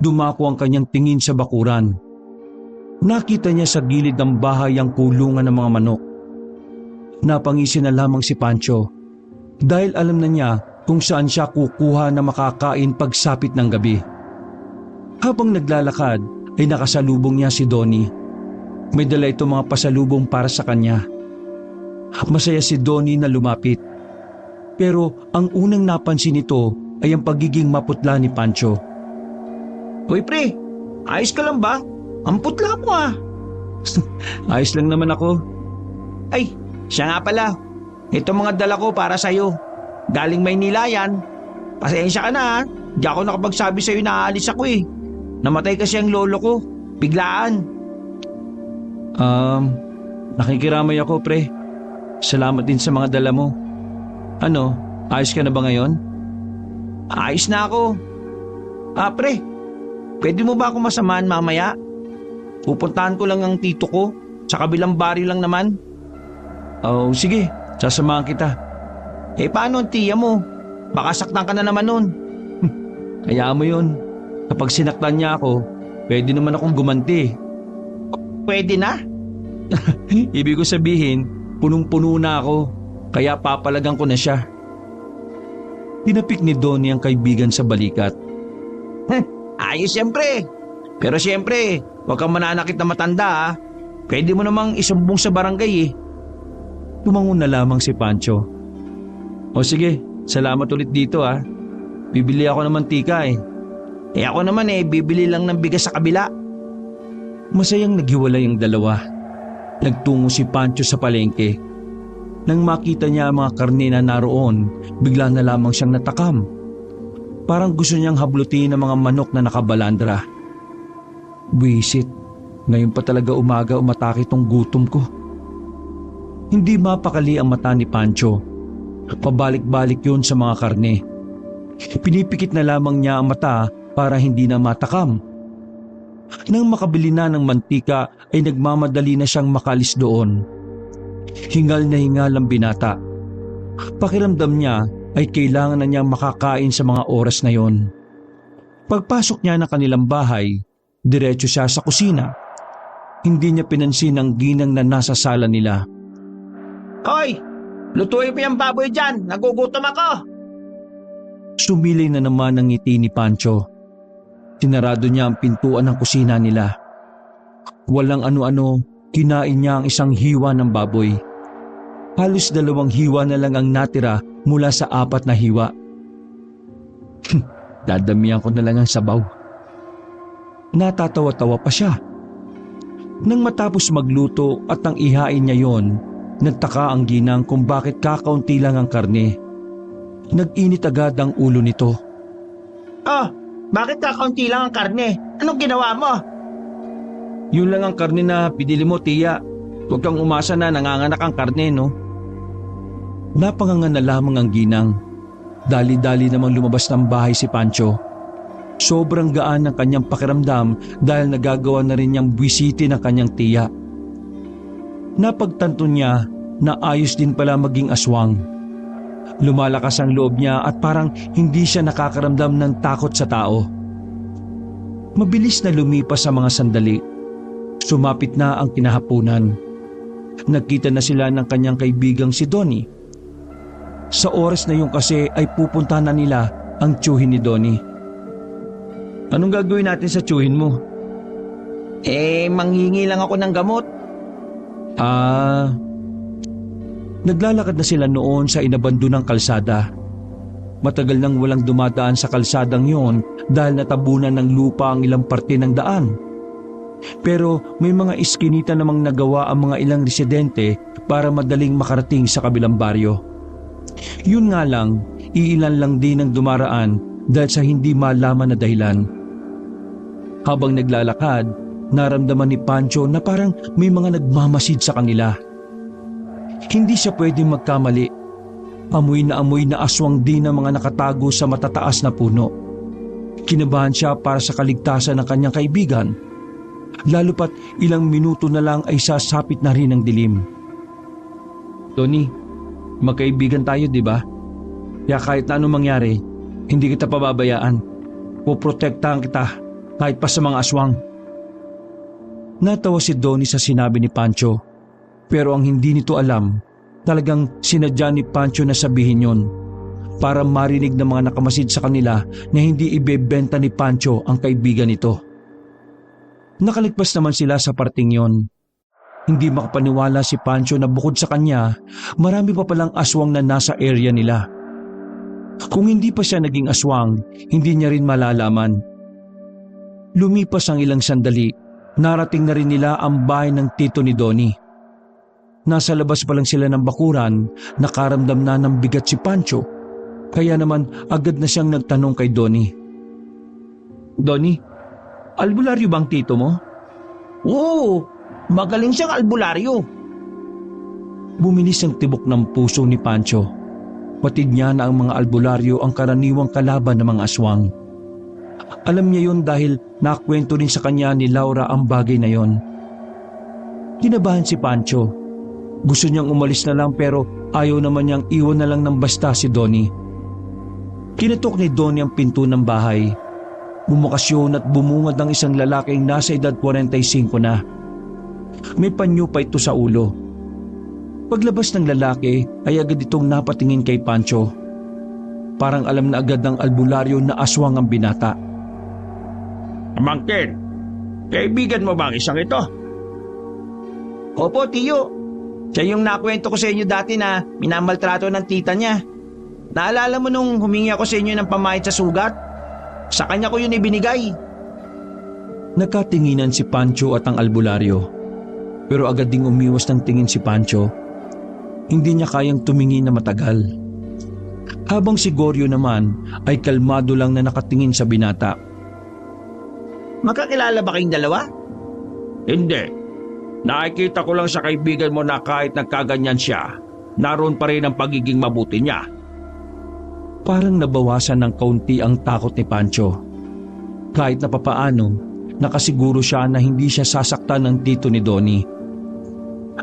Dumako ang kanyang tingin sa bakuran. Nakita niya sa gilid ng bahay ang kulungan ng mga manok. Napangisi na lamang si Pancho dahil alam na niya kung saan siya kukuha na makakain pagsapit ng gabi. Habang naglalakad ay nakasalubong niya si Donnie. May dala ito mga pasalubong para sa kanya. Masaya si Donnie na lumapit. Pero ang unang napansin nito ay ang pagiging maputla ni Pancho. Uy pre, ayos ka lang ba? Ang putla mo ah. Ayos lang naman ako. Ay, siya nga pala. Ito mga dala ko para sa'yo. Galing Maynila yan. Pasensya ka na ha. Di ako nakapagsabi sa'yo na aalis ako eh. Namatay kasi ang lolo ko. Biglaan. Nakikiramay ako pre. Salamat din sa mga dala mo. Ano, ayos ka na ba ngayon? Ayos na ako. Pre, pwede mo ba ako masamahan mamaya? Pupuntahan ko lang ang tito ko. Sa kabilang bari lang naman. Oh, sige. Sasamahan kita. Paano ang tiya mo? Baka saktan ka na naman nun. Kaya mo yun. Kapag sinaktan niya ako, pwede naman akong gumanti. Pwede na? Ibig ko sabihin, punong-puno na ako. Kaya papalagan ko na siya. Tinapik ni Donnie ang kaibigan sa balikat. Ayos siyempre. Pero siyempre, huwag kang mananakit na matanda ha. Pwede mo namang isumbong sa barangay eh. Tumangon na lamang si Pancho. O sige, salamat ulit dito ha. Bibili ako ng mantika eh. Ako naman bibili lang ng bigas sa kabila. Masayang naghiwalay ang dalawa. Nagtungo si Pancho sa palengke. Nang makita niya ang mga karne na naroon, bigla na lamang siyang natakam. Parang gusto niyang hablutin ang mga manok na nakabalandra. Buisit, ngayon pa talaga umaga umatake tong gutom ko. Hindi mapakali ang mata ni Pancho. Pabalik-balik yun sa mga karne. Pinipikit na lamang niya ang mata para hindi na matakam. Nang makabili na ng mantika ay nagmamadali na siyang makalis doon. Hingal na hingal ang binata. Pakiramdam niya ay kailangan na niyang makakain sa mga oras na yon. Pagpasok niya ng kanilang bahay, diretso siya sa kusina. Hindi niya pinansin ang ginang na nasa sala nila. Hoy! Lutuin mo yung baboy dyan! Nagugutom ako! Sumilay na naman ang ngiti ni Pancho. Sinarado niya ang pintuan ng kusina nila. Walang ano-ano, kinain niya ang isang hiwa ng baboy. Halos 2 hiwa na lang ang natira mula sa 4 na hiwa. Dadamihan ko na lang ang sabaw. Natatawa-tawa pa siya. Nang matapos magluto at nang ihain niya yon, nagtaka ang ginang kung bakit kakaunti lang ang karne. Nag-init agad ang ulo nito. Oh, bakit kakaunti lang ang karne? Anong ginawa mo? Yun lang ang karne na pinili mo, tiya. Huwag kang umasa na nanganganak ang karne, no? Napangangan na lamang ang ginang. Dali-dali namang lumabas ng bahay si Pancho. Sobrang gaan ng kanyang pakiramdam dahil nagagawa na rin niyang buwisiti ng kanyang tiya. Napagtanto niya na ayos din pala maging aswang. Lumalakas ang loob niya at parang hindi siya nakakaramdam ng takot sa tao. Mabilis na lumipas ang mga sandali. Sumapit na ang kinahapunan. Nagkita na sila ng kanyang kaibigang si Donnie. Sa oras na yun kasi ay pupunta na nila ang tiyuhin ni Donnie. Anong gagawin natin sa tiyuhin mo? Manghingi lang ako ng gamot. Naglalakad na sila noon sa inabandonang kalsada. Matagal nang walang dumadaan sa kalsadang yon dahil natabunan ng lupa ang ilang parte ng daan. Pero may mga iskinita namang nagawa ang mga ilang residente para madaling makarating sa kabilang baryo. Yun nga lang, iilan lang din ang dumaraan dahil sa hindi malaman na dahilan. Habang naglalakad, naramdaman ni Pancho na parang may mga nagmamasid sa kanila. Hindi siya pwedeng magkamali. Amoy na aswang din ang mga nakatago sa matataas na puno. Kinabahan siya para sa kaligtasan ng kanyang kaibigan. Lalo pat ilang minuto na lang ay sasapit na rin ang dilim. Tony, magkaibigan tayo, di ba? Kaya kahit na anong mangyari, hindi kita pababayaan. Poprotektahan kita kahit pa sa mga aswang. Natawa si Donnie sa sinabi ni Pancho. Pero ang hindi nito alam, talagang sinadya ni Pancho na sabihin yon para marinig ng mga nakamasid sa kanila na hindi ibebenta ni Pancho ang kaibigan nito. Nakaligpas naman sila sa parting yon. Hindi makapaniwala si Pancho na bukod sa kanya, marami pa palang aswang na nasa area nila. Kung hindi pa siya naging aswang, hindi niya rin malalaman. Lumipas ang ilang sandali, narating na rin nila ang bahay ng tito ni Donnie. Nasa labas pa lang sila ng bakuran, nakaramdam na ng bigat si Pancho. Kaya naman agad na siyang nagtanong kay Donnie. Donnie, albularyo bang tito mo? Oo, magaling siyang albularyo. Bumilis ang tibok ng puso ni Pancho. Patid niya na ang mga albularyo ang karaniwang kalaban ng mga aswang. Alam niya yon dahil nakwento rin sa kanya ni Laura ang bagay na yon. Kinabahan si Pancho. Gusto niyang umalis na lang pero Ayaw naman niyang iwan na lang ng basta si Donnie. Kinatok ni Donnie ang pinto ng bahay. Bumukas yun at bumungad ng isang lalaking nasa edad 45 na. May panyo pa ito sa ulo. Paglabas ng lalaki ay agad itong napatingin kay Pancho. Parang alam na agad ng albularyo na aswang ang binata. Amangkin, kaibigan mo ba ang isang ito? Opo, tiyo. Siya yung nakwento ko sa inyo dati na minamaltrato ng tita niya. Naalala mo nung humingi ako sa inyo ng pamahid sa sugat? Sa kanya ko yun ibinigay. Nakatinginan si Pancho at ang albularyo. Pero agad ding umiwas ng tingin si Pancho. Hindi niya kayang tumingin na matagal. Habang si Goryo naman ay kalmado lang na nakatingin sa binata. Magkakilala ba kayong dalawa? Hindi. Nakikita ko lang sa kaibigan mo na kahit nagkaganyan siya, naroon pa rin ang pagiging mabuti niya. Parang nabawasan ng kaunti ang takot ni Pancho. Kahit na papaano, nakasiguro siya na hindi siya sasaktan ng tito ni Donnie.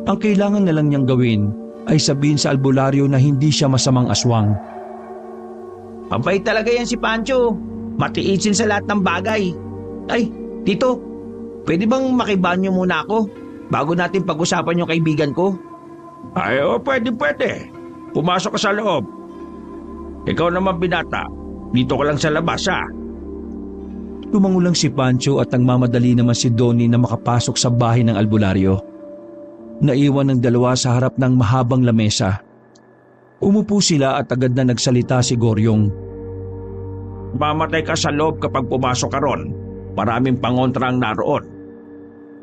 Ang kailangan na lang niyang gawin ay sabihin sa albularyo na hindi siya masamang aswang. Mabait talaga yan si Pancho. Matiisin sa lahat ng bagay. Ay, tito, pwede bang makibanyo muna ako bago natin pag-usapan yung kaibigan ko? Ay, pwede. Pumasok ka sa loob. Ikaw naman binata, dito ka lang sa labas ha. Tumango lang si Pancho at nagmamadali naman si Donnie na makapasok sa bahay ng albularyo. Naiwan ng dalawa sa harap ng mahabang lamesa. Umupo sila at agad na nagsalita si Goryong. Mamatay ka sa loob kapag pumasok ka ron. Maraming pangontra ang naroon.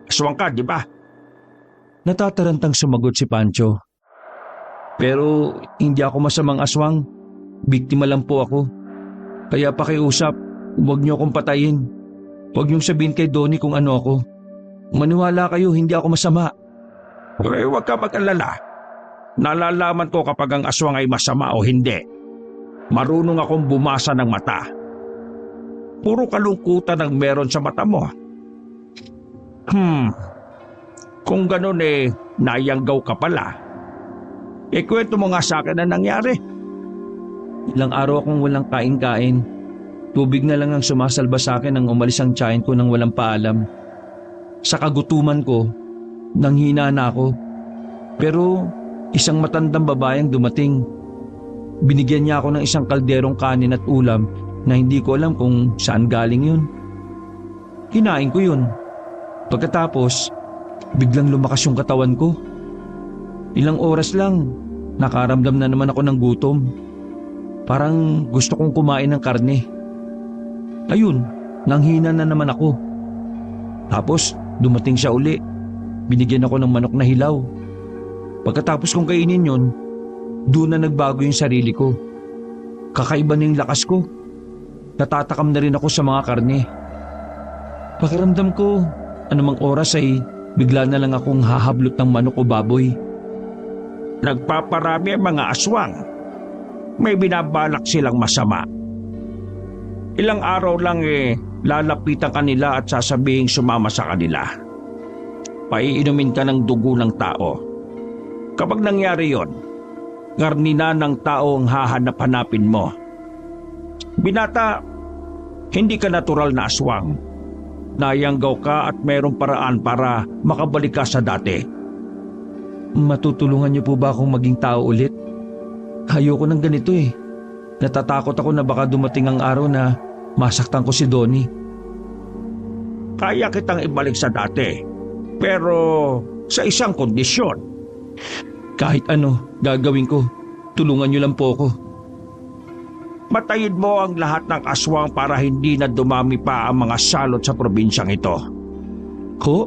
Aswang ka, di ba? Natatarantang sumagot si Pancho. Pero hindi ako masamang aswang. Biktima lang po ako. Kaya pakiusap, huwag niyo akong patayin. Huwag niyong sabihin kay Donnie kung ano ako. Maniwala kayo, hindi ako masama. Huwag ka mag-alala. Nalalaman ko kapag ang aswang ay masama o hindi. Marunong akong bumasa ng mata. Puro kalungkutan ang meron sa mata mo. Kung ganun nayanggaw ka pala. Kwento mo nga sa akin na nangyari. Ilang araw akong walang kain-kain. Tubig na lang ang sumasalba sa akin nang umalis ang tiyahin ko nang walang paalam. Sa kagutuman ko, nanghina na ako. Pero isang matandang babaeng dumating. Binigyan niya ako ng isang kalderong kanin at ulam na hindi ko alam kung saan galing yun. Kinain ko yun. Pagkatapos, biglang lumakas yung katawan ko. Ilang oras lang, nakaramdam na naman ako ng gutom. Parang gusto kong kumain ng karne. Ayun, nanghina na naman ako. Tapos, dumating siya uli. Binigyan ako ng manok na hilaw. Pagkatapos kong kainin yun, doon na nagbago yung sarili ko. Kakaiba na yung lakas ko. Natatakam na rin ako sa mga karne. Pakiramdam ko, anumang oras ay bigla na lang akong hahablot ng manok o baboy. Nagpaparami ang mga aswang. May binabalak silang masama. Ilang araw lang lalapitan ka nila at sasabihing sumama sa kanila. Paiinumin ka ng dugo ng tao. Kapag nangyari yon, karnina ng tao ang hahanap-hanapin mo. Binata, hindi ka natural na aswang. Nayanggaw ka at mayroong paraan para makabalik ka sa dati. Matutulungan niyo po ba akong maging tao ulit? Ayoko ng ganito Natatakot ako na baka dumating ang araw na masaktan ko si Donnie. Kaya kitang ibalik sa dati, pero sa isang kondisyon. Kahit ano, gagawin ko. Tulungan niyo lang po ako. Patayin mo ang lahat ng aswang para hindi na dumami pa ang mga salot sa probinsyang ito. Ko?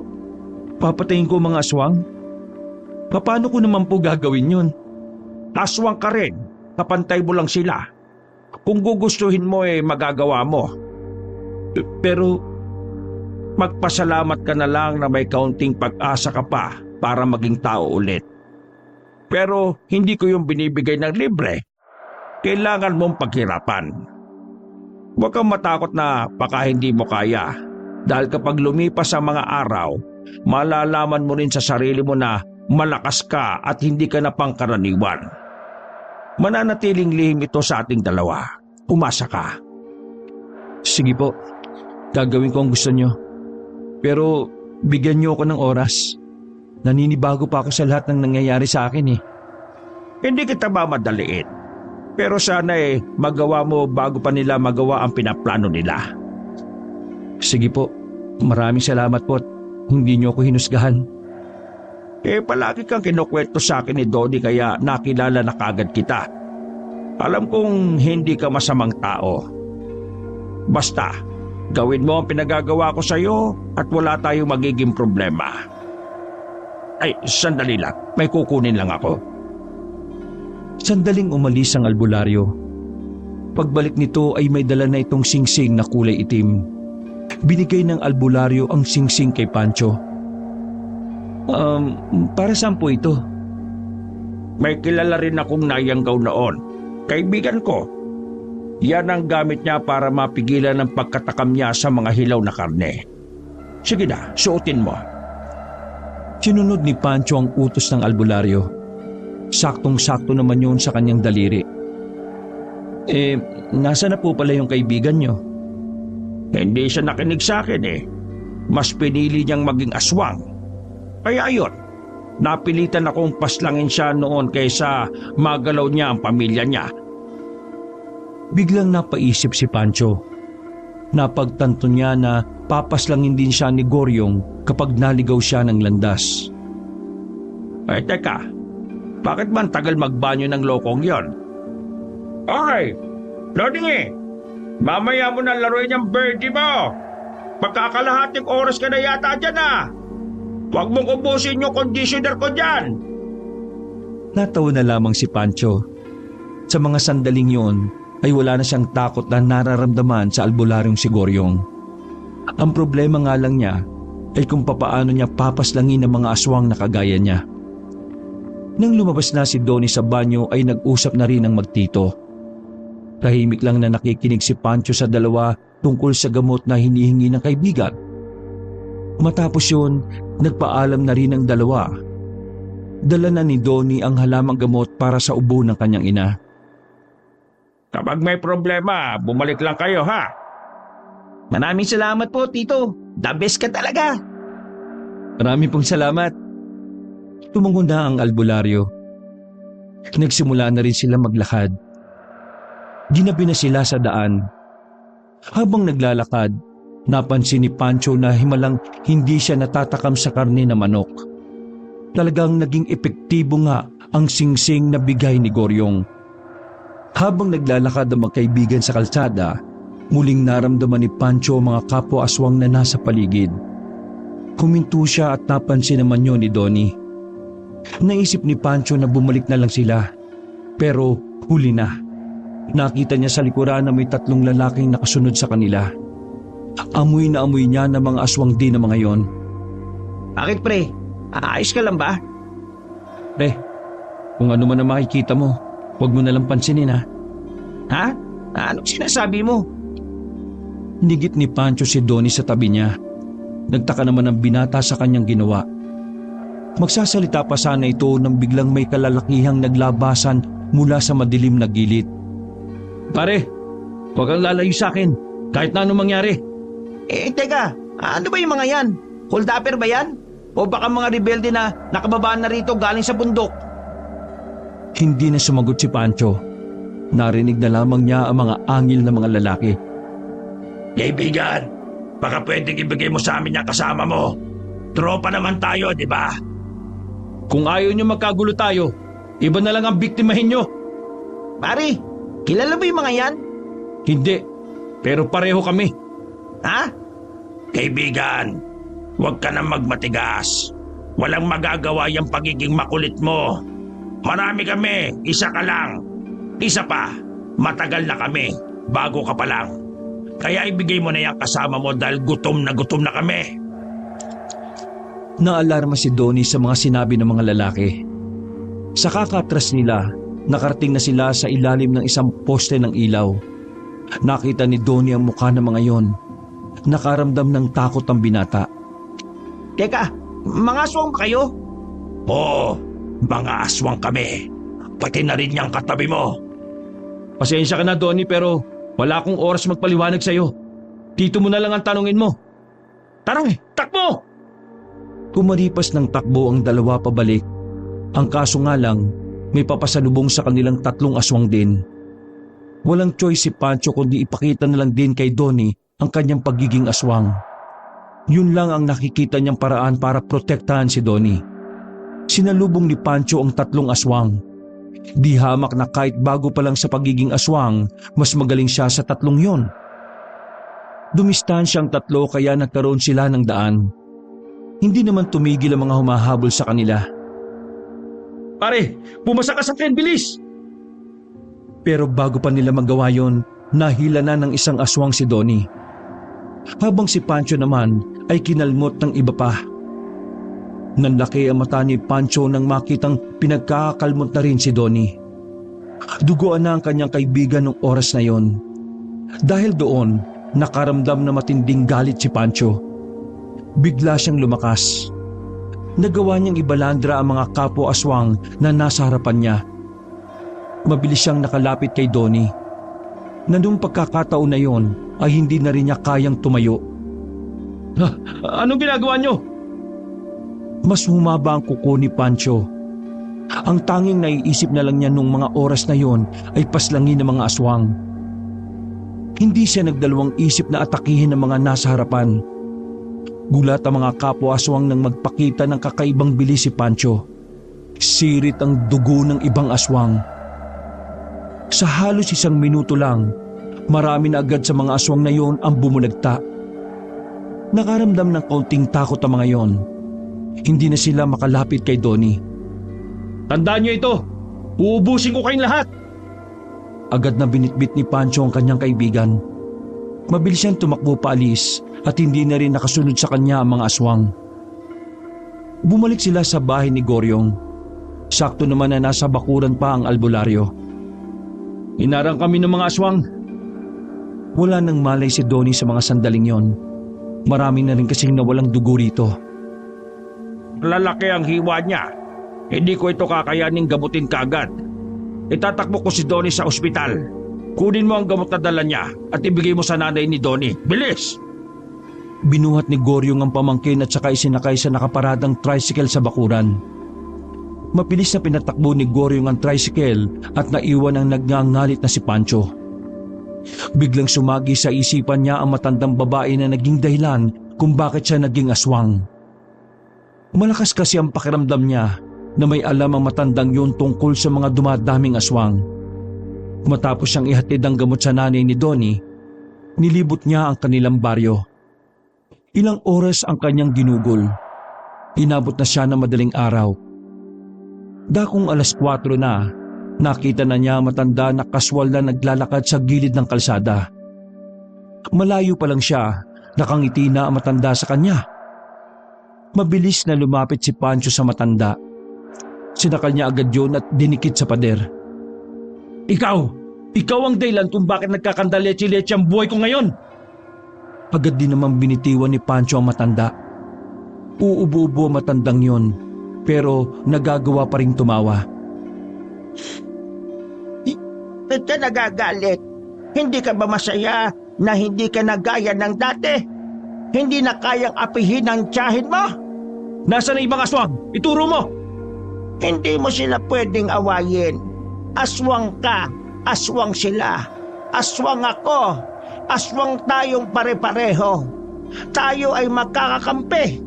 Papatayin ko mga aswang? Paano ko naman po gagawin yun? Aswang ka rin, kapantay mo lang sila. Kung gugustuhin mo magagawa mo. Pero magpasalamat ka na lang na may kaunting pag-asa ka pa para maging tao ulit. Pero hindi ko yung binibigay ng libre. Kailangan mong paghirapan. Huwag kang matakot na baka hindi mo kaya. Dahil kapag lumipas ang mga araw, malalaman mo rin sa sarili mo na malakas ka at hindi ka na pangkaraniwan. Mananatiling lihim ito sa ating dalawa. Umasa ka. Sige po, gagawin ko ang gusto nyo. Pero bigyan nyo ako ng oras. Naninibago pa ako sa lahat ng nangyayari sa akin eh. Hindi kita mamadaliin. Pero sana magawa mo bago pa nila magawa ang pinaplano nila. Sige po, maraming salamat po at hindi nyo ako hinusgahan. Palagi kang kinukwento sa akin ni Donnie kaya nakilala na kagad kita. Alam kong hindi ka masamang tao. Basta, gawin mo ang pinagagawa ko sa iyo at wala tayong magiging problema. Ay, sandali lang. May kukunin lang ako. Sandaling umalis ang albularyo. Pagbalik nito ay may dala na itong singsing na kulay itim. Binigay ng albularyo ang singsing kay Pancho. Para saan po ito? May kilala rin akong nayanggaw noon. Kaibigan ko. Yan ang gamit niya para mapigilan ang pagkatakam niya sa mga hilaw na karne. Sige na, suotin mo. Sinunod ni Pancho ang utos ng albularyo. Saktong-sakto naman yun sa kanyang daliri. Nasa na po pala yung kaibigan nyo? Hindi siya nakinig sa akin Mas pinili niyang maging aswang. Kaya ayun, napilitan akong paslangin siya noon kaysa magalaw niya ang pamilya niya. Biglang napaisip si Pancho. Napagtanto niya na papaslangin din siya ni Goryong kapag naligaw siya ng landas. Teka, bakit man tagal magbanyo ng lokong yon? Okay, Loading mamaya mo na laruin yung birdie mo. Pagkakalahating oras ka na yata dyan Huwag mong ubusin yung conditioner ko dyan. Natawa na lamang si Pancho. Sa mga sandaling yun, ay wala na siyang takot na nararamdaman sa albularyong si Goryong. Ang problema nga lang niya ay kung papaano niya papaslangin ang mga aswang na kagaya niya. Nang lumabas na si Donnie sa banyo ay nag-usap na rin ang magtito. Tahimik lang na nakikinig si Pancho sa dalawa tungkol sa gamot na hinihingi ng kaibigan. Matapos yun, nagpaalam na rin ang dalawa. Dala na ni Donnie ang halamang gamot para sa ubo ng kanyang ina. Kapag may problema, bumalik lang kayo Maraming salamat po, Tito. The best ka talaga. Marami pong salamat. Tumango na ang albularyo. Nagsimula na rin sila maglakad. Ginabi na sila sa daan. Habang naglalakad, napansin ni Pancho na himalang hindi siya natatakam sa karne na manok. Talagang naging epektibo nga ang singsing na bigay ni Goryong. Habang naglalakad ang magkaibigan sa kalsada, muling naramdaman ni Pancho ang mga kapwa-aswang na nasa paligid. Huminto siya at napansin naman yun ni Donnie. Naisip ni Pancho na bumalik na lang sila, pero huli na. Nakita niya sa likuran na may 3 lalaking nakasunod sa kanila. Amoy na amoy niya ng mga aswang din na mga yon. Bakit pre? Ayos ka lang ba? Pre, kung ano man ang makikita mo, huwag mo nalang pansinin Ha? Anong sinasabi mo? Hinigit ni Pancho si Donnie sa tabi niya. Nagtaka naman ang binata sa kanyang ginawa. Magsasalita pa sana ito nang biglang may kalalakihang naglabasan mula sa madilim na gilid. Pare, huwag kang lalayo sa akin kahit na anong mangyari. Teka, ano ba yung mga yan? Hold-upper ba yan? O baka mga rebelde na nakababaan na rito galing sa bundok? Hindi na sumagot si Pancho. Narinig na lamang niya ang mga angil na mga lalaki. Kaibigan, baka pwedeng ibigay mo sa amin yung kasama mo. Tropa naman tayo, di ba? Kung ayaw niyo magkagulo tayo, iba na lang ang biktimahin niyo. Pare, kilala mo yung mga yan? Hindi, pero pareho kami. Kaibigan, huwag ka nang magmatigas. Walang magagawa yung pagiging makulit mo. Marami kami, isa ka lang. Isa pa, matagal na kami, bago ka pa lang. Kaya ibigay mo na yung kasama mo dahil gutom na kami. Naalarma si Donnie sa mga sinabi ng mga lalaki. Sa kakatras nila, nakarating na sila sa ilalim ng isang poste ng ilaw. Nakita ni Donnie ang mukha ng mga yon. Nakaramdam ng takot ang binata. Teka, mga aswang ba kayo? Oo, mga aswang kami. pati na rin niyang katabi mo. Pasensya ka na, Donnie, pero wala akong oras magpaliwanag sa'yo. Tito mo na lang ang tanungin mo. Tara, takbo! Kumaripas ng takbo ang dalawa pabalik. Ang kaso nga lang, may papasalubong sa kanilang tatlong aswang din. Walang choice si Pancho kundi ipakita na lang din kay Donnie ang kanyang pagiging aswang. Yun lang ang nakikita niyang paraan para protektahan si Donnie. Sinalubong ni Pancho ang tatlong aswang. Di hamak na kahit bago pa lang sa pagiging aswang, mas magaling siya sa tatlong yon. Dumistansya ang tatlo kaya nagkaroon sila ng daan. Hindi naman tumigil ang mga humahabol sa kanila. Pare, pumasa ka sa akin, bilis! Pero bago pa nila magawa yon, nahila na ng isang aswang si Donnie. Habang si Pancho naman ay kinalmot ng iba pa. Nanlaki ang mata ni Pancho nang makitang pinagkakakalmot na rin si Donnie. Duguan na ang kanyang kaibigan ng oras na yon. Dahil doon, nakaramdam na matinding galit si Pancho. Bigla siyang lumakas. Nagawa niyang ibalandra ang mga kapwa-aswang na nasa harapan niya. Mabilis siyang nakalapit kay Donnie. Na nung pagkakataon na yon ay hindi na rin niya kayang tumayo. Anong ginagawa niyo? Mas humaba ang kuko ni Pancho. Ang tanging naiisip na lang niya nung mga oras na yon ay paslangin ng mga aswang. Hindi siya nagdalawang isip na atakihin ng mga nasa harapan. Gulat ang mga kapwa-aswang nang magpakita ng kakaibang bilis si Pancho. Sirit ang dugo ng ibang aswang. Sa halos 1 minuto lang, marami na agad sa mga aswang na yon ang bumulagta. Nakaramdam ng kaunting takot ang mga yon. Hindi na sila makalapit kay Donnie. Tandaan niyo ito! Uubusin ko kayong lahat! Agad na binitbit ni Pancho ang kanyang kaibigan. Mabilis siyang tumakbo paalis at hindi na rin nakasunod sa kanya ang mga aswang. Bumalik sila sa bahay ni Goryong. Sakto naman na nasa bakuran pa ang albularyo. Inarang kami ng mga aswang. Wala nang malay si Donnie sa mga sandaling yon. Marami na rin kasing nawalang dugo rito. Lalaki ang hiwa niya. Hindi ko ito kakayaning gamutin kaagad. Itatakbo ko si Donnie sa ospital. Kunin mo ang gamot na dala niya at ibigay mo sa nanay ni Donnie. Bilis! Binuhat ni Goryong ang pamangkin at saka isinakay sa nakaparadang tricycle sa bakuran. Mabilis na pinatakbo ni Goryong ang tricycle at naiwan ang nagngangalit na si Pancho. Biglang sumagi sa isipan niya ang matandang babae na naging dahilan kung bakit siya naging aswang. Malakas kasi ang pakiramdam niya na may alam ang matandang yun tungkol sa mga dumadaming aswang. Matapos siyang ihatid ang gamot sa nanay ni Donnie, nilibot niya ang kanilang baryo. Ilang oras ang kanyang ginugol. Inabot na siya ng madaling araw. Dakong 4:00 na, nakita na niya ang matanda na kaswal na naglalakad sa gilid ng kalsada. Malayo pa lang siya, nakangiti na ang matanda sa kanya. Mabilis na lumapit si Pancho sa matanda. Sinakal niya agad yun at dinikit sa pader. Ikaw ang dahilan kung bakit nagkakandaletse-letse ang buhay ko ngayon. Agad din naman binitiwan ni Pancho ang matanda. Uubo-ubo ang matandang yun, pero nagagawa pa ring tumawa. Ba't ka nagagalit? Hindi ka ba masaya na hindi ka nagaya ng dati? Hindi na kayang apihin ang tiyahin mo? Nasaan ang ibang aswang? Ituro mo! Hindi mo sila pwedeng awayin. Aswang ka, aswang sila. Aswang ako, aswang tayong pare-pareho. Tayo ay magkakakampi.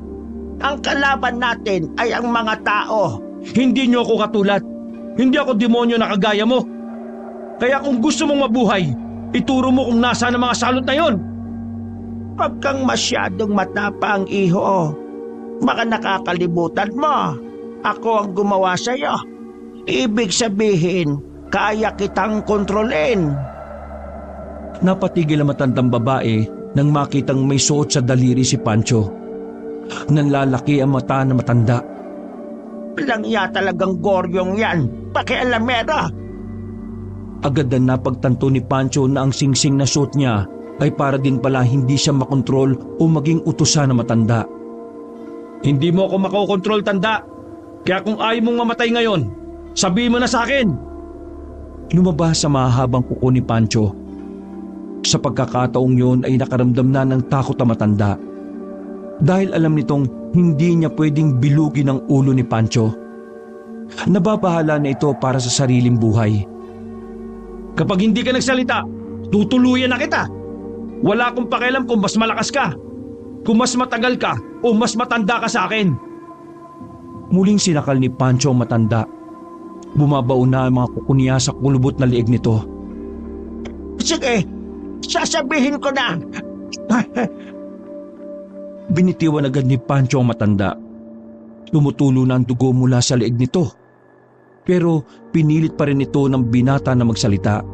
Ang kalaban natin ay ang mga tao. Hindi niyo ako katulad. Hindi ako demonyo na kagaya mo. Kaya kung gusto mong mabuhay, ituro mo kung nasaan ang mga salot na yon. Huwag kang masyadong matapang, iho. Baka nakakalimutan mo. Ako ang gumawa sa'yo. Ibig sabihin, kaya kitang kontrolin. Napatigil ang matandang babae nang makitang may suot sa daliri si Pancho. Nanlalaki ang mata na matanda. Walang talagang Goryong yan. Pakialamera. Agad na napagtanto ni Pancho na ang singsing na suot niya ay para din pala hindi siya makontrol o maging utusan na matanda. Hindi mo ako makokontrol, tanda. Kaya kung ayaw mong mamatay ngayon, Sabihin mo na sa akin! Lumabas sa mahabang kuko ni Pancho. Sa pagkakataong yun ay nakaramdam na ng takot ang matanda. Dahil alam nitong hindi niya pwedeng bilugin ang ulo ni Pancho. Nababahala na ito para sa sariling buhay. Kapag hindi ka nagsalita, tutuluyan na kita! Wala akong pakialam kung mas malakas ka, kung mas matagal ka o mas matanda ka sa akin. Muling sinakal ni Pancho ang matanda. Bumabao na ang mga kuko niya sa kulubot na liig nito. Sige, sasabihin ko na. Binitiwan agad ni Pancho ang matanda. Tumutulo na ang dugo mula sa liig nito. Pero pinilit pa rin ito ng binata na magsalita.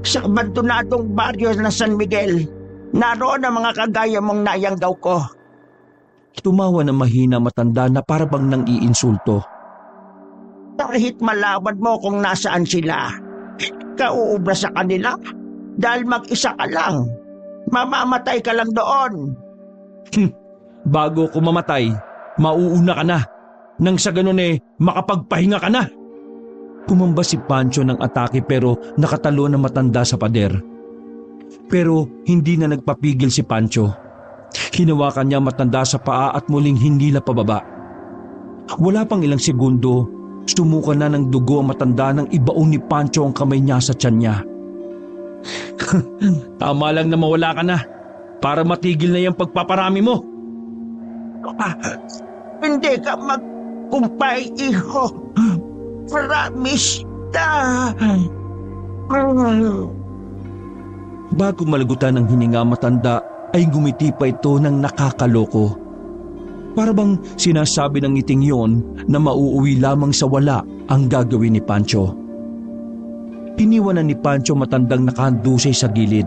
Sa abandonadong baryo na San Miguel, naroon ang mga kagaya mong nayanggaw ko. Tumawa ng mahina matanda na para bang nang iinsulto. Kahit malawad mo kung nasaan sila, kauubra sa kanila dahil mag-isa ka lang. Mamamatay ka lang doon. Bago ko mamatay, mauuna ka na. Nang sa ganun makapagpahinga ka na. Kumamba si Pancho ng atake pero nakatalo na matanda sa pader. Pero hindi na nagpapigil si Pancho. Hinawakan niya matanda sa paa at muling hinila pababa. Wala pang ilang segundo, sumuka na ng dugo ang matanda nang ibaon ni Pancho ang kamay niya sa tiyan niya. Tama lang na mawala ka na para matigil na yung pagpaparami mo. Hindi ka magkumpay, iho. Promise na. Bago malagutan ng hininga matanda ay gumiti pa ito ng nakakaloko. Para bang sinasabi ng ngiting yon na mauuwi lamang sa wala ang gagawin ni Pancho. Iniwanan ni Pancho matandang nakahandusay sa gilid.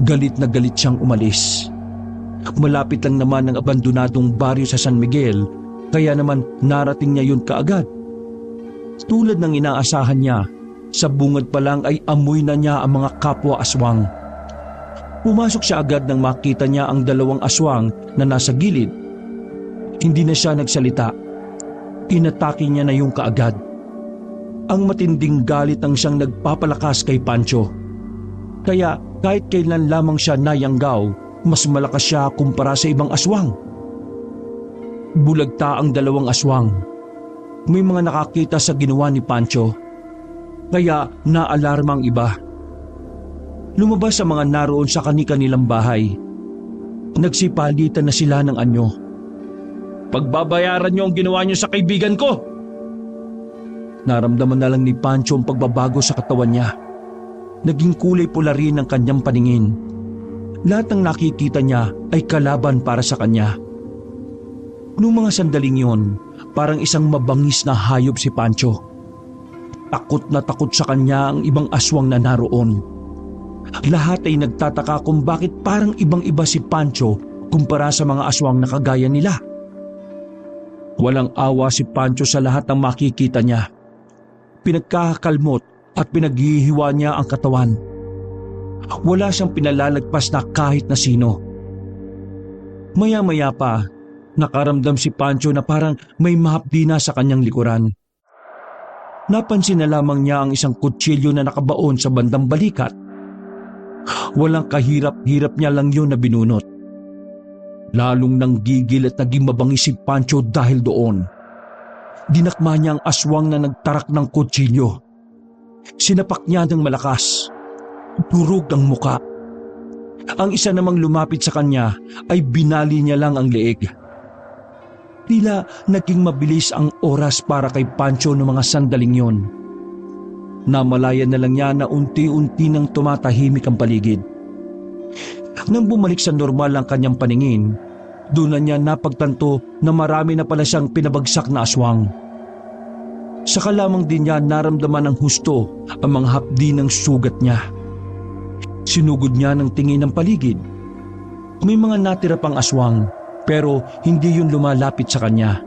Galit na galit siyang umalis. Malapit lang naman ang abandonadong baryo sa San Miguel, kaya naman narating niya yun kaagad. Tulad ng inaasahan niya, sa bungad pa lang ay amoy na niya ang mga kapwa aswang. Pumasok siya agad nang makita niya ang dalawang aswang na nasa gilid. Hindi na siya nagsalita. Inatake niya na yung kaagad. Ang matinding galit ang siyang nagpapalakas kay Pancho. Kaya kahit kailan lamang siya nayanggaw, mas malakas siya kumpara sa ibang aswang. Bulagta ang dalawang aswang. May mga nakakita sa ginawa ni Pancho. Kaya naalarma ang iba. Lumabas sa mga naroon sa kani-kanilang bahay. Nagsipalitan na sila ng anyo. Pagbabayaran niyo ang ginawa niyo sa kaibigan ko. Naramdaman na lang ni Pancho ang pagbabago sa katawan niya. Naging kulay pula rin ang kanyang paningin. Lahat ng nakikita niya ay kalaban para sa kanya. Noong mga sandaling yon, parang isang mabangis na hayop si Pancho. Takot na takot sa kanya ang ibang aswang na naroon. Lahat ay nagtataka kung bakit parang ibang-iba si Pancho kumpara sa mga aswang na kagaya nila. Walang awa si Pancho sa lahat ng makikita niya. Pinagkakakalmot at pinaghihiwa niya ang katawan. Wala siyang pinalalagpas na kahit na sino. Maya-maya pa, nakaramdam si Pancho na parang may mahapdi na sa kanyang likuran. Napansin na lamang niya ang isang kutsilyo na nakabaon sa bandang balikat. Walang kahirap-hirap niya lang yun na binunot. Lalong nanggigil at naging mabangis si Pancho dahil doon. Dinakma niya ang aswang na nagtarak ng kutsilyo. Sinapak niya ng malakas. Durog ang muka. Ang isa namang lumapit sa kanya ay binali niya lang ang leeg. Tila naging mabilis ang oras para kay Pancho noong mga sandaling yon. Namalayan na lang niya na unti-unti nang tumatahimik ang paligid. Nang bumalik sa normal ang kanyang paningin, doon na niya napagtanto na marami na pala siyang pinabagsak na aswang. Saka lamang din niya naramdaman ng husto ang mga hapdi ng sugat niya. Sinugod niya ng tingin ng paligid. May mga natira pang aswang pero hindi yun lumalapit sa kanya.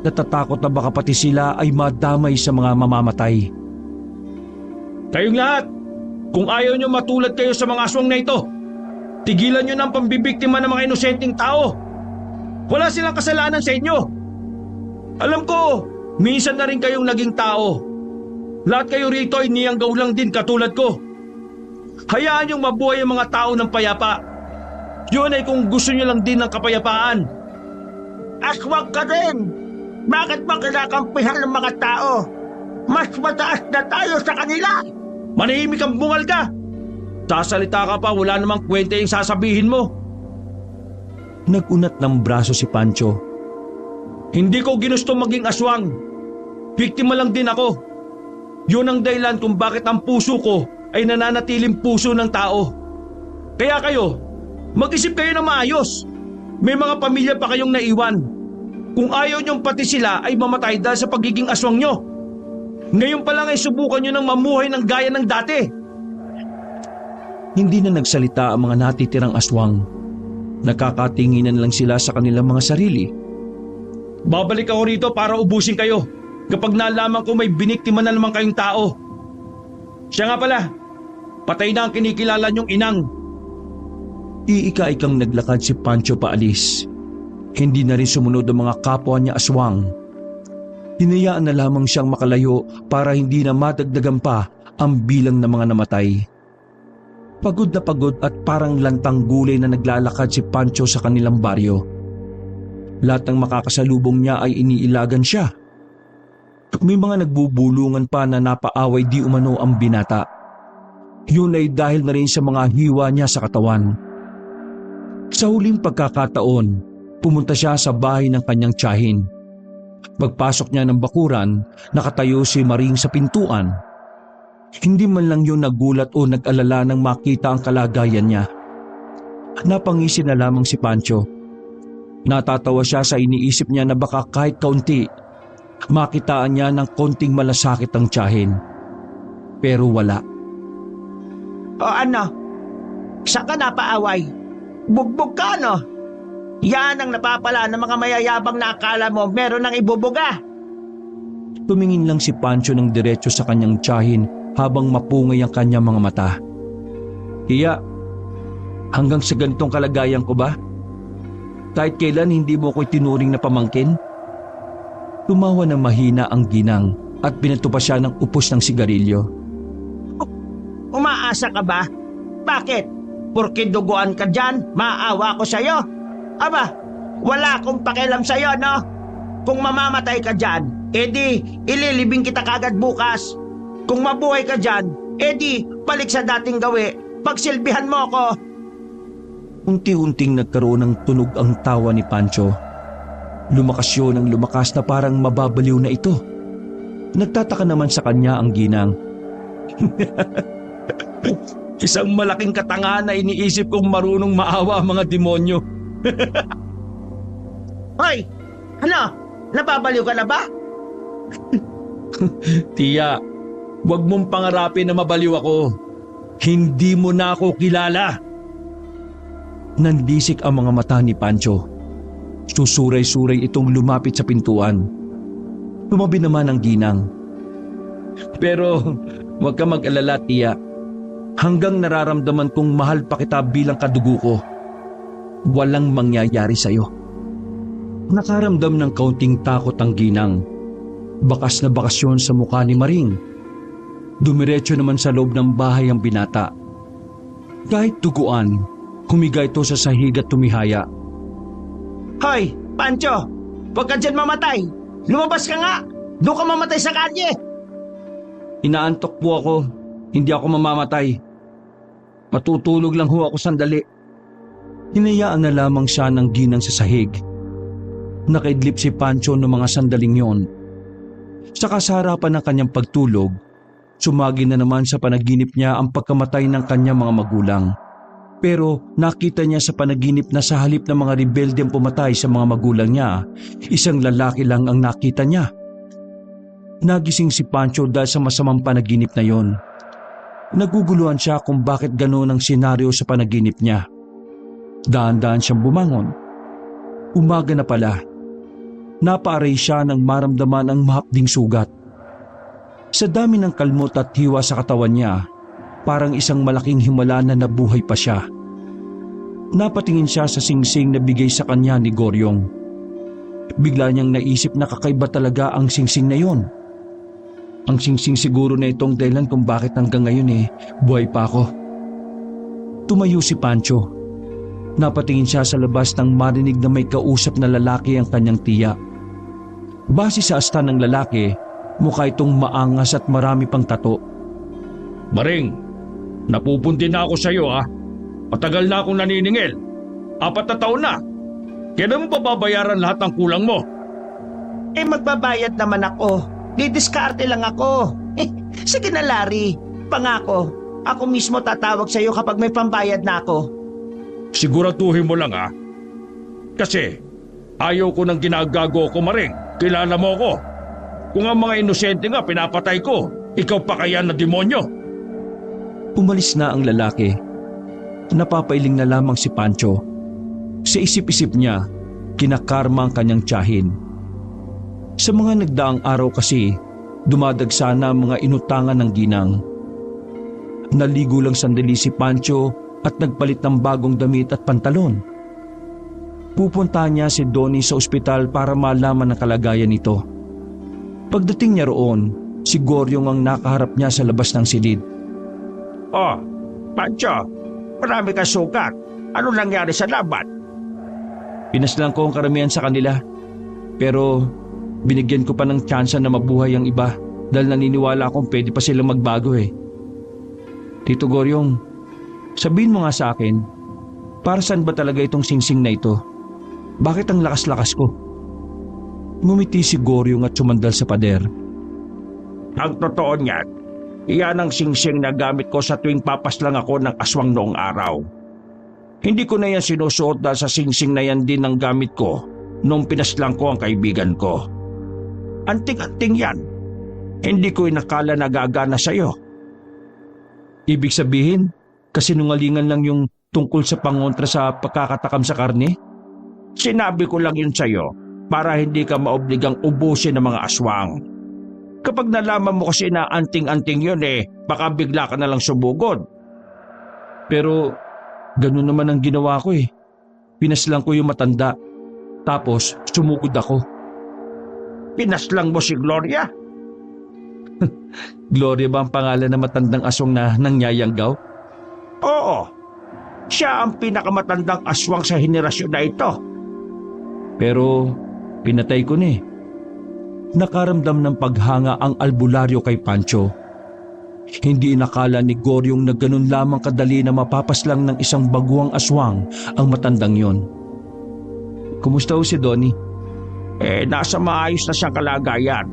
Natatakot na baka pati sila ay madamay sa mga mamamatay. Kayong lahat, kung ayaw niyo matulad kayo sa mga aswang na ito, tigilan niyo ng pambibiktima ng mga inosenteng tao. Wala silang kasalanan sa inyo. Alam ko, Minsan na rin kayong naging tao. Lahat kayo rito ay niyanggaw lang din katulad ko. Hayaan niyong mabuhay ang mga tao ng payapa. Yun ay kung gusto niyo lang din ng kapayapaan. Aswang ka rin! Bakit ba kinakampihan ng mga tao? Mas mataas na tayo sa kanila! Manahimik kang bungal ka! Sasalita ka pa, wala namang kwenta yung sasabihin mo. Nagunat ng braso si Pancho. Hindi ko ginusto maging aswang. Biktima lang din ako. Yun ang dahilan kung bakit ang puso ko ay nananatiling puso ng tao. Kaya kayo, mag-isip kayo na maayos. May mga pamilya pa kayong naiwan. Kung ayaw niyong pati sila ay mamatay dahil sa pagiging aswang niyo. Ngayon pa lang ay subukan niyo ng mamuhay ng gaya ng dati. Hindi na nagsalita ang mga natitirang aswang. Nakakatinginan lang sila sa kanilang mga sarili. Babalik ako rito para ubusin kayo kapag nalaman ko may biniktima na naman kayong tao. Siya nga pala, patay na ang kinikilala niyong inang. Iika-ikang naglakad si Pancho paalis. Hindi na rin sumunod ang mga kapwa niya aswang. Hinayaan na lamang siyang makalayo para hindi na madagdagan pa ang bilang ng mga namatay. Pagod na pagod at parang lantang gulay na naglalakad si Pancho sa kanilang baryo. Lahat ng makakasalubong niya ay iniilagan siya. May mga nagbubulungan pa na napaaway di umano ang binata. Yun ay dahil na rin sa mga hiwa niya sa katawan. Sa huling pagkakataon, pumunta siya sa bahay ng kanyang tiyahin. Pagpasok niya ng bakuran, nakatayo si Maring sa pintuan. Hindi man lang yun nagulat o nag-alala nang makita ang kalagayan niya. Napangisi na lamang si Pancho. Natatawa siya sa iniisip niya na baka kahit kaunti, makitaan niya ng konting malasakit ang tiyahin. Pero wala. O ano? Saan ka napaaway? Bugbog ka, no? Yan ang napapala ng mga mayayabang na akala mo meron ng ibubuga. Tumingin lang si Pancho ng diretso sa kanyang tiyahin habang mapungay ang kanyang mga mata. Hiya, hanggang sa ganitong kalagayan ko ba? Kahit kailan hindi mo ko tinuring na pamangkin? Tumawa ng mahina ang ginang at binato pa siya ng upos ng sigarilyo. Umaasa ka ba? Bakit? Porke duguan ka dyan, maawa ko sa'yo. Aba, wala akong pakialam sa'yo, no? Kung mamamatay ka dyan, edi ililibing kita kagad bukas. Kung mabuhay ka dyan, edi balik sa dating gawi, pagsilbihan mo ko. Unti-unting nagkaroon ng tunog ang tawa ni Pancho. Lumakas yun ng lumakas na parang mababaliw na ito. Nagtataka naman sa kanya ang ginang. Isang malaking katangahan na iniisip kong marunong maawa ang mga demonyo. Hoy, ano? Nababaliw ka na ba? Tiya, huwag mong pangarapin na mabaliw ako. Hindi mo na ako kilala. Nandisik ang mga mata ni Pancho. Susuray-suray itong lumapit sa pintuan. Tumabi naman ang ginang. Pero huwag ka mag-alala, tiya. Hanggang nararamdaman kong mahal pa kita bilang kadugo ko, walang mangyayari sa'yo. Nakaramdam ng kaunting takot ang ginang. Bakas na bakas yun sa mukha ni Maring. Dumiretso naman sa loob ng bahay ang binata. Kahit duguan, humiga ito sa sahig at tumihaya. Hoy, Pancho, huwag ka dyan mamatay. Lumabas ka nga. Doon ka mamatay sa kalye. Inaantok po ako. Hindi ako mamamatay. Matutulog lang ho ako sandali. Hinayaan na lamang siya ng ginang sa sahig. Nakaidlip si Pancho noong mga sandaling yon. Sa kasarapan ng kanyang pagtulog, sumagi na naman sa panaginip niya ang pagkamatay ng kanyang mga magulang. Pero nakita niya sa panaginip na sa halip ng mga rebelde ang pumatay sa mga magulang niya, isang lalaki lang ang nakita niya. Nagising si Pancho dahil sa masamang panaginip na yon. Naguguluhan siya kung bakit gano'n ang senaryo sa panaginip niya. Dahan-dahan siyang bumangon. Umaga na pala. Napaaray siya nang maramdaman ang mahapding sugat. Sa dami ng kalmot at hiwa sa katawan niya, parang isang malaking himala na nabuhay pa siya. Napatingin siya sa singsing na bigay sa kanya ni Goryong. Bigla niyang naisip na kakaiba talaga ang singsing na yon. Ang singsing siguro na itong dahilan kung bakit hanggang ngayon buhay pa ako. Tumayo si Pancho. Napatingin siya sa labas nang marinig na may kausap na lalaki ang kanyang tiya. Base sa asta ng lalaki, mukha itong maangas at marami pang tato. Maring, napupunti na ako sa iyo ha. Matagal na akong naniningil. 4 na taon na. Kailan mo pa babayaran lahat ng kulang mo? Magbabayad naman ako. Didiskarte lang ako. Sige na, Larry. Pangako, ako mismo tatawag sa'yo kapag may pambayad na ako. Siguraduhin mo lang ha. Kasi ayaw ko ng ginagago ko, Maring. Kilala mo ko. Kung ang mga inosente nga pinapatay ko, ikaw pa kaya na demonyo? Umalis na ang lalaki. Napapailing na lamang si Pancho. Sa isip-isip niya, kinakarma ang kanyang tiyahin. Sa mga nagdaang araw kasi, dumadagsa na ang mga inutangan ng ginang. Naligo lang sandali si Pancho at nagpalit ng bagong damit at pantalon. Pupunta niya si Donnie sa ospital para malaman ang kalagayan nito. Pagdating niya roon, si Goryong ang nakaharap niya sa labas ng silid. Oh, Pancho, marami kang sugat. Ano nangyari sa laban? Pinaslang ko ang karamihan sa kanila. Pero binigyan ko pa ng tsansa na mabuhay ang iba dahil naniniwala akong pwede pa silang magbago Tito Goryong, sabihin mo nga sa akin, para saan ba talaga itong singsing na ito? Bakit ang lakas-lakas ko? Ngumiti si Goryong at sumandal sa pader. Ang totoo niyan, iyan ang singsing na gamit ko sa tuwing papaslang ako ng aswang noong araw. Hindi ko na yan sinusuot dahil sa singsing na yan din ang gamit ko nung pinaslang ko ang kaibigan ko. Anting-anting yan. Hindi ko inakala na gagana sa'yo. Ibig sabihin, kasinungalingan lang yung tungkol sa pangontra sa pagkakatakam sa karne? Sinabi ko lang yun sa'yo para hindi ka maobligang ubusin ng mga aswang. Kapag nalaman mo kasi na anting-anting yun baka bigla ka na lang subugod. Pero ganun naman ang ginawa ko Pinaslang ko yung matanda. Tapos sumugod ako. Pinaslang mo si Gloria? Gloria ba ang pangalan ng matandang aswang na nangyayanggaw? Oo. Siya ang pinakamatandang aswang sa henerasyon na ito. Pero pinatay ko na Nakaramdam ng paghanga ang albularyo kay Pancho. Hindi inakala ni Goryong na ganun lamang kadali na mapapaslang ng isang baguang aswang ang matandang yon. Kumusta si Donnie? Nasa maayos na siyang kalagayan.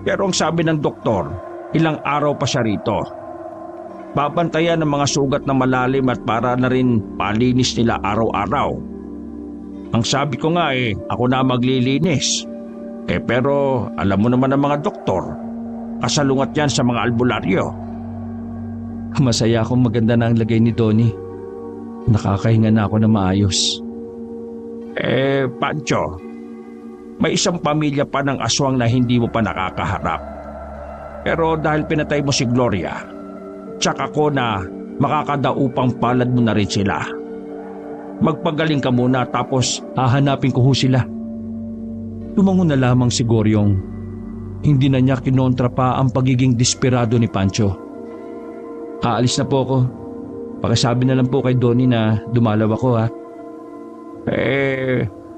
Pero ang sabi ng doktor, ilang araw pa siya rito. Babantayan ng mga sugat na malalim at para na rin palinis nila araw-araw. Ang sabi ko nga ako na maglilinis. Pero alam mo naman ang mga doktor, kasalungat yan sa mga albularyo. Masaya akong maganda na ang lagay ni Donnie. Nakakahinga na ako na maayos. Pancho, may isang pamilya pa ng aswang na hindi mo pa nakakaharap. Pero dahil pinatay mo si Gloria, tsak ako na makakadaupang palad mo na rin sila. Magpagaling ka muna tapos Hahanapin ko sila. Tumango na lamang si Goryong. Hindi na niya kinontra pa ang pagiging desperado ni Pancho. Aalis na po ako. Pakisabi na lang po kay Donnie na dumalaw ako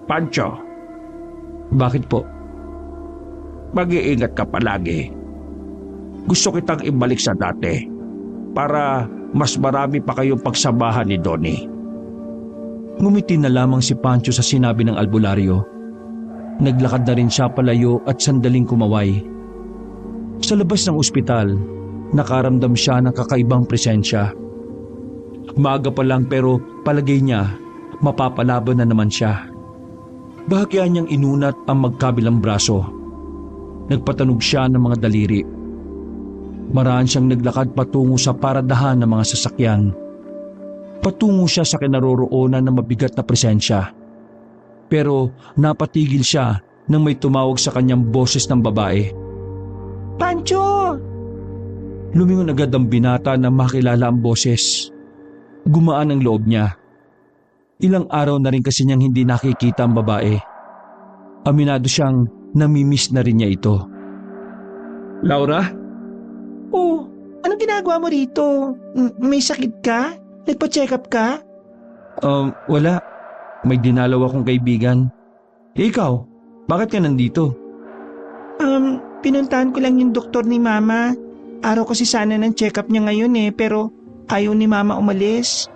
Pancho. Bakit po? Mag-iingat ka palagi. Gusto kitang ibalik sa dati para mas marami pa kayong pagsabahan ni Donnie. Ngumiti na lamang si Pancho sa sinabi ng albularyo. Naglakad na rin siya palayo at sandaling kumaway. Sa labas ng ospital, nakaramdam siya ng kakaibang presensya. Maaga pa lang pero palagay niya, mapapalaban na naman siya. Bahagya niyang inunat ang magkabilang braso. Nagpatanog siya ng mga daliri. Maraan siyang naglakad patungo sa paradahan ng mga sasakyan. Patungo siya sa kinaroroonan ng mabigat na presensya. Pero napatigil siya nang may tumawag sa kanyang boses ng babae. Pancho! Lumingon agad ang binata na makilala ang boses. Gumaan ang loob niya. Ilang araw na rin kasi niyang hindi nakikita ang babae. Aminado siyang namimiss na rin niya ito. Laura? Oh, anong ginagawa mo rito? May sakit ka? Nagpa-check up ka? Wala. May dinalaw akong kaibigan. Ikaw, bakit ka nandito? Pinuntahan ko lang yung doktor ni Mama. Araw kasi sana ng check-up niya ngayon pero ayaw ni Mama umalis.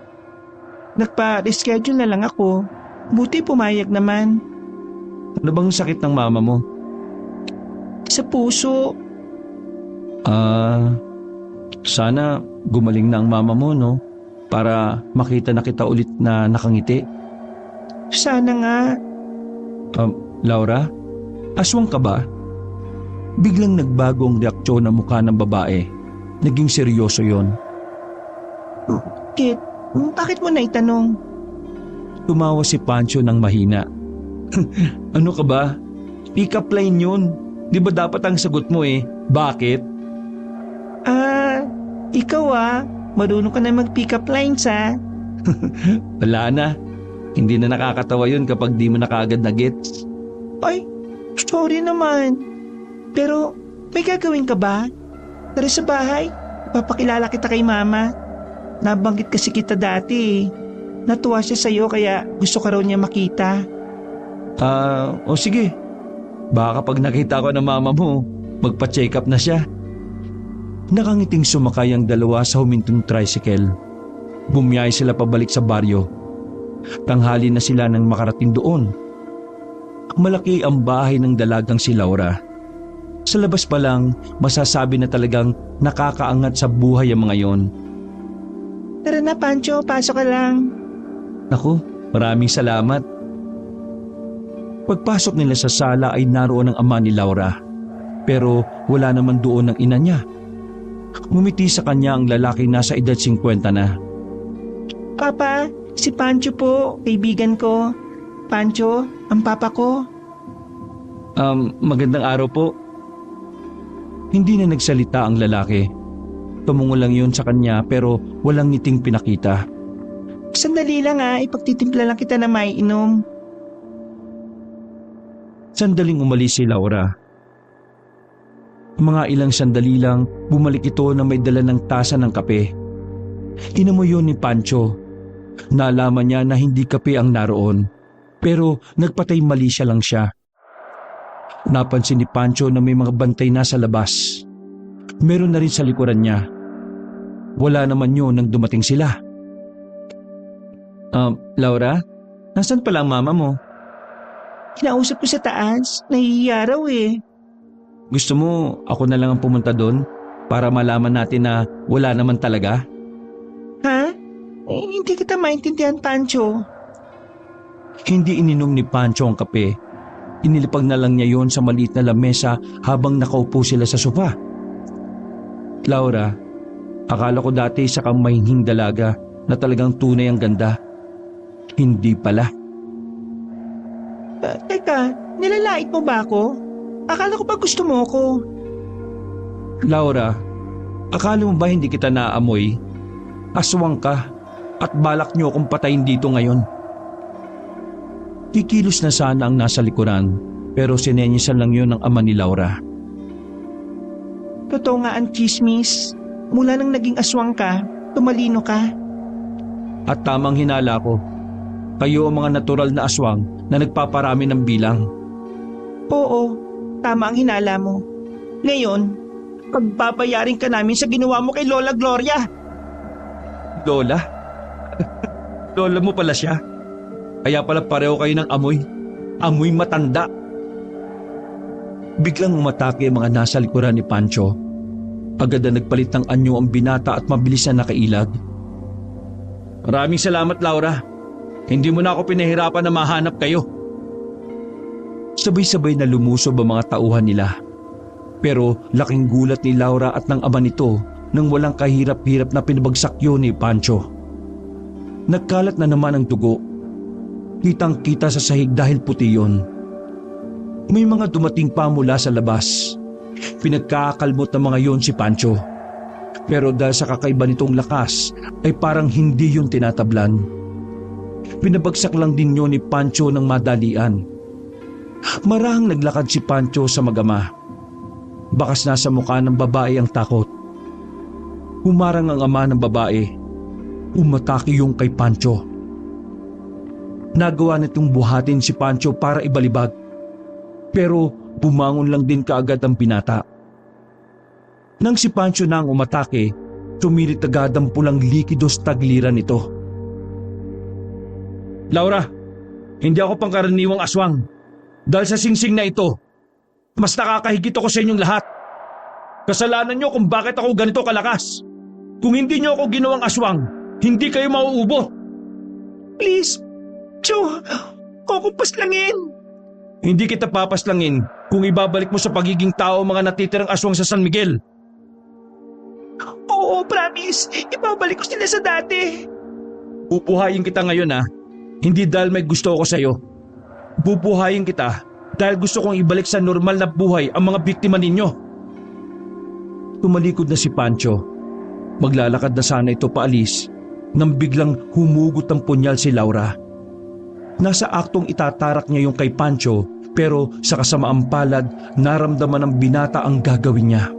Nagpa-reschedule na lang ako. Buti pumayag naman. Ano bang sakit ng mama mo? Sa puso. Sana gumaling na ang mama mo, no? Para makita na kita ulit na nakangiti. Sana nga. Laura, aswang ka ba? Biglang nagbago ang reaksyon ng mukha ng babae. Naging seryoso yon. Kit, bakit mo naitanong? Tumawa si Pancho ng mahina. Ano ka ba? Pick-up line yun. Di ba dapat ang sagot mo bakit? Ikaw marunong ka na mag-pick up lines Wala na. Hindi na nakakatawa yun kapag di mo na kaagad na gets. Ay, sorry naman. Pero may gagawin ka ba? Tara sa bahay, papakilala kita kay Mama. Nabanggit kasi kita dati. Natuwa siya sa'yo kaya gusto ka raw niya makita. O sige. Baka kapag nakita ko ng mama mo, magpa-check up na siya. Nakangiting sumakay ang dalawa sa humintong tricycle. Bumiyay sila pabalik sa baryo. Tanghali na sila nang makarating doon. Malaki ang bahay ng dalagang si Laura. Sa labas pa lang, masasabi na talagang nakakaangat sa buhay ang mga yon. Tara na Pancho, pasok ka lang. Naku, maraming salamat. Pagpasok nila sa sala ay naroon ang ama ni Laura. Pero wala naman doon ang ina niya. Ngumiti sa kanya ang lalaki nasa edad 50 na. Papa, si Pancho po, kaibigan ko. Pancho, ang papa ko. Magandang araw po. Hindi na nagsalita ang lalaki. Tumungo lang yun sa kanya pero walang ngiting pinakita. Sandali lang ipagtitimpla lang kita na may inom. Sandaling umalis si Laura. Mga ilang sandali lang, bumalik ito na may dala ng tasa ng kape. Inamoy yun ni Pancho. Nalaman niya na hindi kape ang naroon, pero nagpatay mali siya lang siya. Napansin ni Pancho na may mga bantay na sa labas. Meron na rin sa likuran niya. Wala naman yun nang dumating sila. Laura, nasan pala ang mama mo? Kinausap ko sa taas, nahihiya raw Gusto mo ako na lang ang pumunta doon para malaman natin na wala naman talaga? Ha? Hindi kita maintindihan, Pancho. Hindi ininom ni Pancho ang kape. Inilipag na lang niya yon sa maliit na lamesa habang nakaupo sila sa sofa. Laura, akala ko dati sa kamahing dalaga na talagang tunay ang ganda. Hindi pala. Teka, nilalait mo ba ako? Akala ko ba gusto mo ako? Laura, akala mo ba hindi kita naamoy? Aswang ka at balak niyo akong patayin dito ngayon. Kikilos na sana ang nasa likuran pero sinenyasan lang yun ng ama ni Laura. Totoo nga ang chismis. Mula nang naging aswang ka, tumalino ka. At tamang hinala ko, kayo ang mga natural na aswang na nagpaparami ng bilang. Oo, tama ang hinala mo. Ngayon, pagbabayarin ka namin sa ginawa mo kay Lola Gloria. Lola? Lola mo pala siya? Kaya pala pareho kayo ng amoy. Amoy matanda. Biglang umatake ang mga nasa likuran ni Pancho. Agad na nagpalit ng anyo ang binata at mabilis na nakailag. Maraming salamat, Laura. Hindi mo na ako pinahirapan na mahanap kayo. Sabay-sabay na lumusob ang mga tauhan nila. Pero laking gulat ni Laura at ng ama nito nang walang kahirap-hirap na pinabagsak yun ni Pancho. Nagkalat na naman ang dugo. Kitang-kita sa sahig dahil puti yun. May mga dumating pa mula sa labas. Pinagkakalmot ng mga yon si Pancho. Pero dahil sa kakaiba nitong lakas ay parang hindi yun tinatablan. Pinabagsak lang din yun ni Pancho ng madalian. Marahang naglakad si Pancho sa mag-ama. Bakas nasa mukha ng babae ang takot. Humarang ang ama ng babae. Umatake yung kay Pancho. Nagawa nitong buhatin si Pancho para ibalibag. Pero bumangon lang din kaagad ang binata. Nang si Pancho na ang umatake, sumirit agad ang pulang likido sa tagliran nito. Laura, hindi ako pangkaraniwang aswang. Dahil sa singsing na ito, mas nakakahigit ako sa inyong lahat. Kasalanan nyo kung bakit ako ganito kalakas. Kung hindi nyo ako ginawang aswang, hindi kayo mauubo. Please, Cho, kukupaslangin. Hindi kita papaslangin kung ibabalik mo sa pagiging tao mga natitirang aswang sa San Miguel. Oo, promise. Ibabalik ko sila sa dati. Bubuhayin kita ngayon hindi dahil may gusto ako sa'yo. Bubuhayin kita dahil gusto kong ibalik sa normal na buhay ang mga biktima ninyo. Tumalikod na si Pancho. Maglalakad na sana ito paalis nang biglang humugot ang punyal si Laura. Nasa aktong itatarak niya yung kay Pancho pero sa kasamaang palad naramdaman ng binata ang gagawin niya.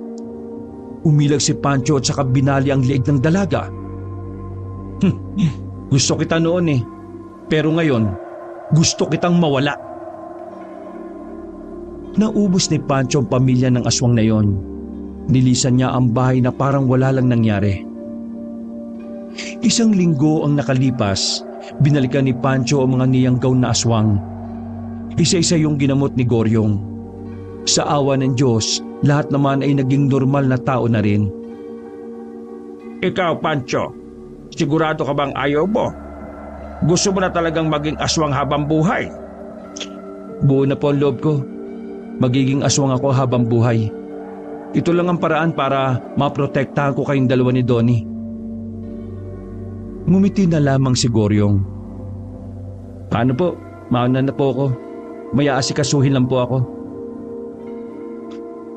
Umilag si Pancho at saka binali ang leeg ng dalaga. Gusto kita noon pero ngayon gusto kitang mawala. Naubos ni Pancho ang pamilya ng aswang na yon. Nilisan niya ang bahay na parang wala lang nangyari. Isang linggo ang nakalipas, binalikan ni Pancho ang mga niyanggaw na aswang. Isa-isa yung ginamot ni Goryong. Sa awa ng Diyos, lahat naman ay naging normal na tao na rin. Ikaw, Pancho, sigurado ka bang ayaw mo? Gusto mo na talagang maging aswang habang buhay? Buo na po ang loob ko. Magiging aswang ako habang buhay. Ito lang ang paraan para maprotektahan ko kayong dalawa ni Donnie. Ngumiti na lamang si Goryong. Paano po? Mauna na po ako. May aasikasuhin lang po ako.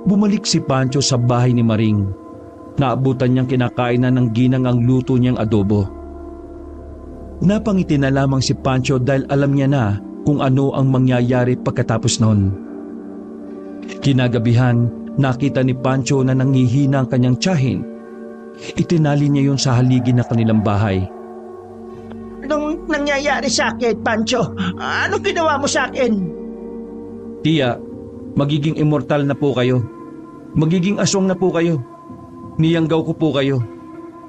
Bumalik si Pancho sa bahay ni Maring. Naabutan niyang kinakainan ng ginang ang luto niyang adobo. Napangiti na lamang si Pancho dahil alam niya na kung ano ang mangyayari pagkatapos noon. Kinagabihan, nakita ni Pancho na nanghihina ang kanyang tiyahin. Itinali niya yun sa haligi na kanilang bahay. Anong nangyayari sa akin, Pancho? Anong ginawa mo sa akin? Tiya, magiging immortal na po kayo. Magiging aswang na po kayo. Niyanggaw ko po kayo.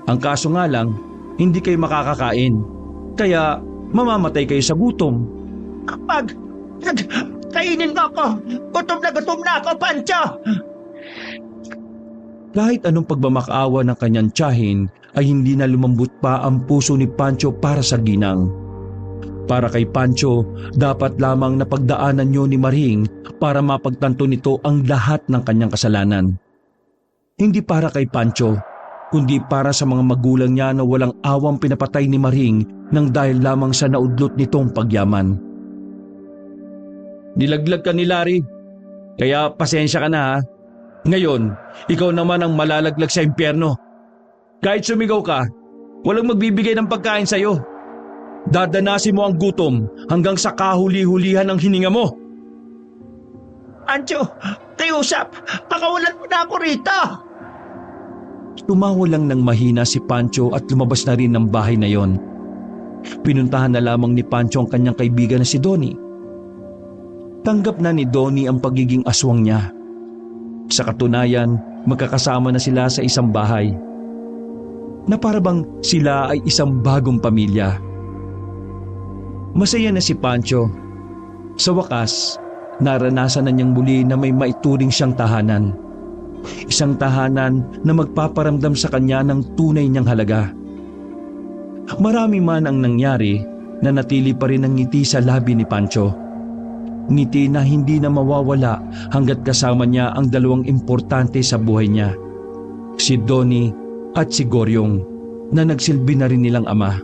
Ang kaso nga lang, hindi kayo makakakain. Kaya mamamatay kayo sa gutom. Kapag kainin mo ako, gutom na ako, Pancho! Kahit anong pagmamakaawa ng kanyang tiyahin ay hindi na lumambot pa ang puso ni Pancho para sa ginang. Para kay Pancho, dapat lamang napagdaanan niyo ni Maring para mapagtanto nito ang lahat ng kanyang kasalanan. Hindi para kay Pancho, kundi para sa mga magulang niya na walang awang pinapatay ni Maring nang dahil lamang sa naudlot nitong pagyaman. Nilaglag ka ni Larry. Kaya pasensya ka na Ngayon, ikaw naman ang malalaglag sa impyerno. Kahit sumigaw ka, walang magbibigay ng pagkain sa'yo. Dadanasin mo ang gutom hanggang sa kahuli-hulihan ng hininga mo. Pancho, Tiusap, pakawalan mo na ako rito! Tumawa lang ng mahina si Pancho at lumabas na rin ng bahay na yon. Pinuntahan na lamang ni Pancho ang kanyang kaibigan na si Donnie. Tanggap na ni Donnie ang pagiging aswang niya. Sa katunayan, magkakasama na sila sa isang bahay. Na parabang sila ay isang bagong pamilya. Masaya na si Pancho. Sa wakas, naranasan na niyang muli na may maituring siyang tahanan. Isang tahanan na magpaparamdam sa kanya ng tunay niyang halaga. Marami man ang nangyari, nanatili pa rin ang ngiti sa labi ni Pancho. Ngiti na hindi na mawawala hanggat kasama niya ang dalawang importante sa buhay niya. Si Donnie at si Goryong na nagsilbi na rin nilang ama.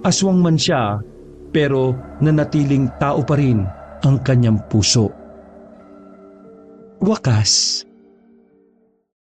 Aswang man siya, pero nanatiling tao pa rin ang kanyang puso. Wakas.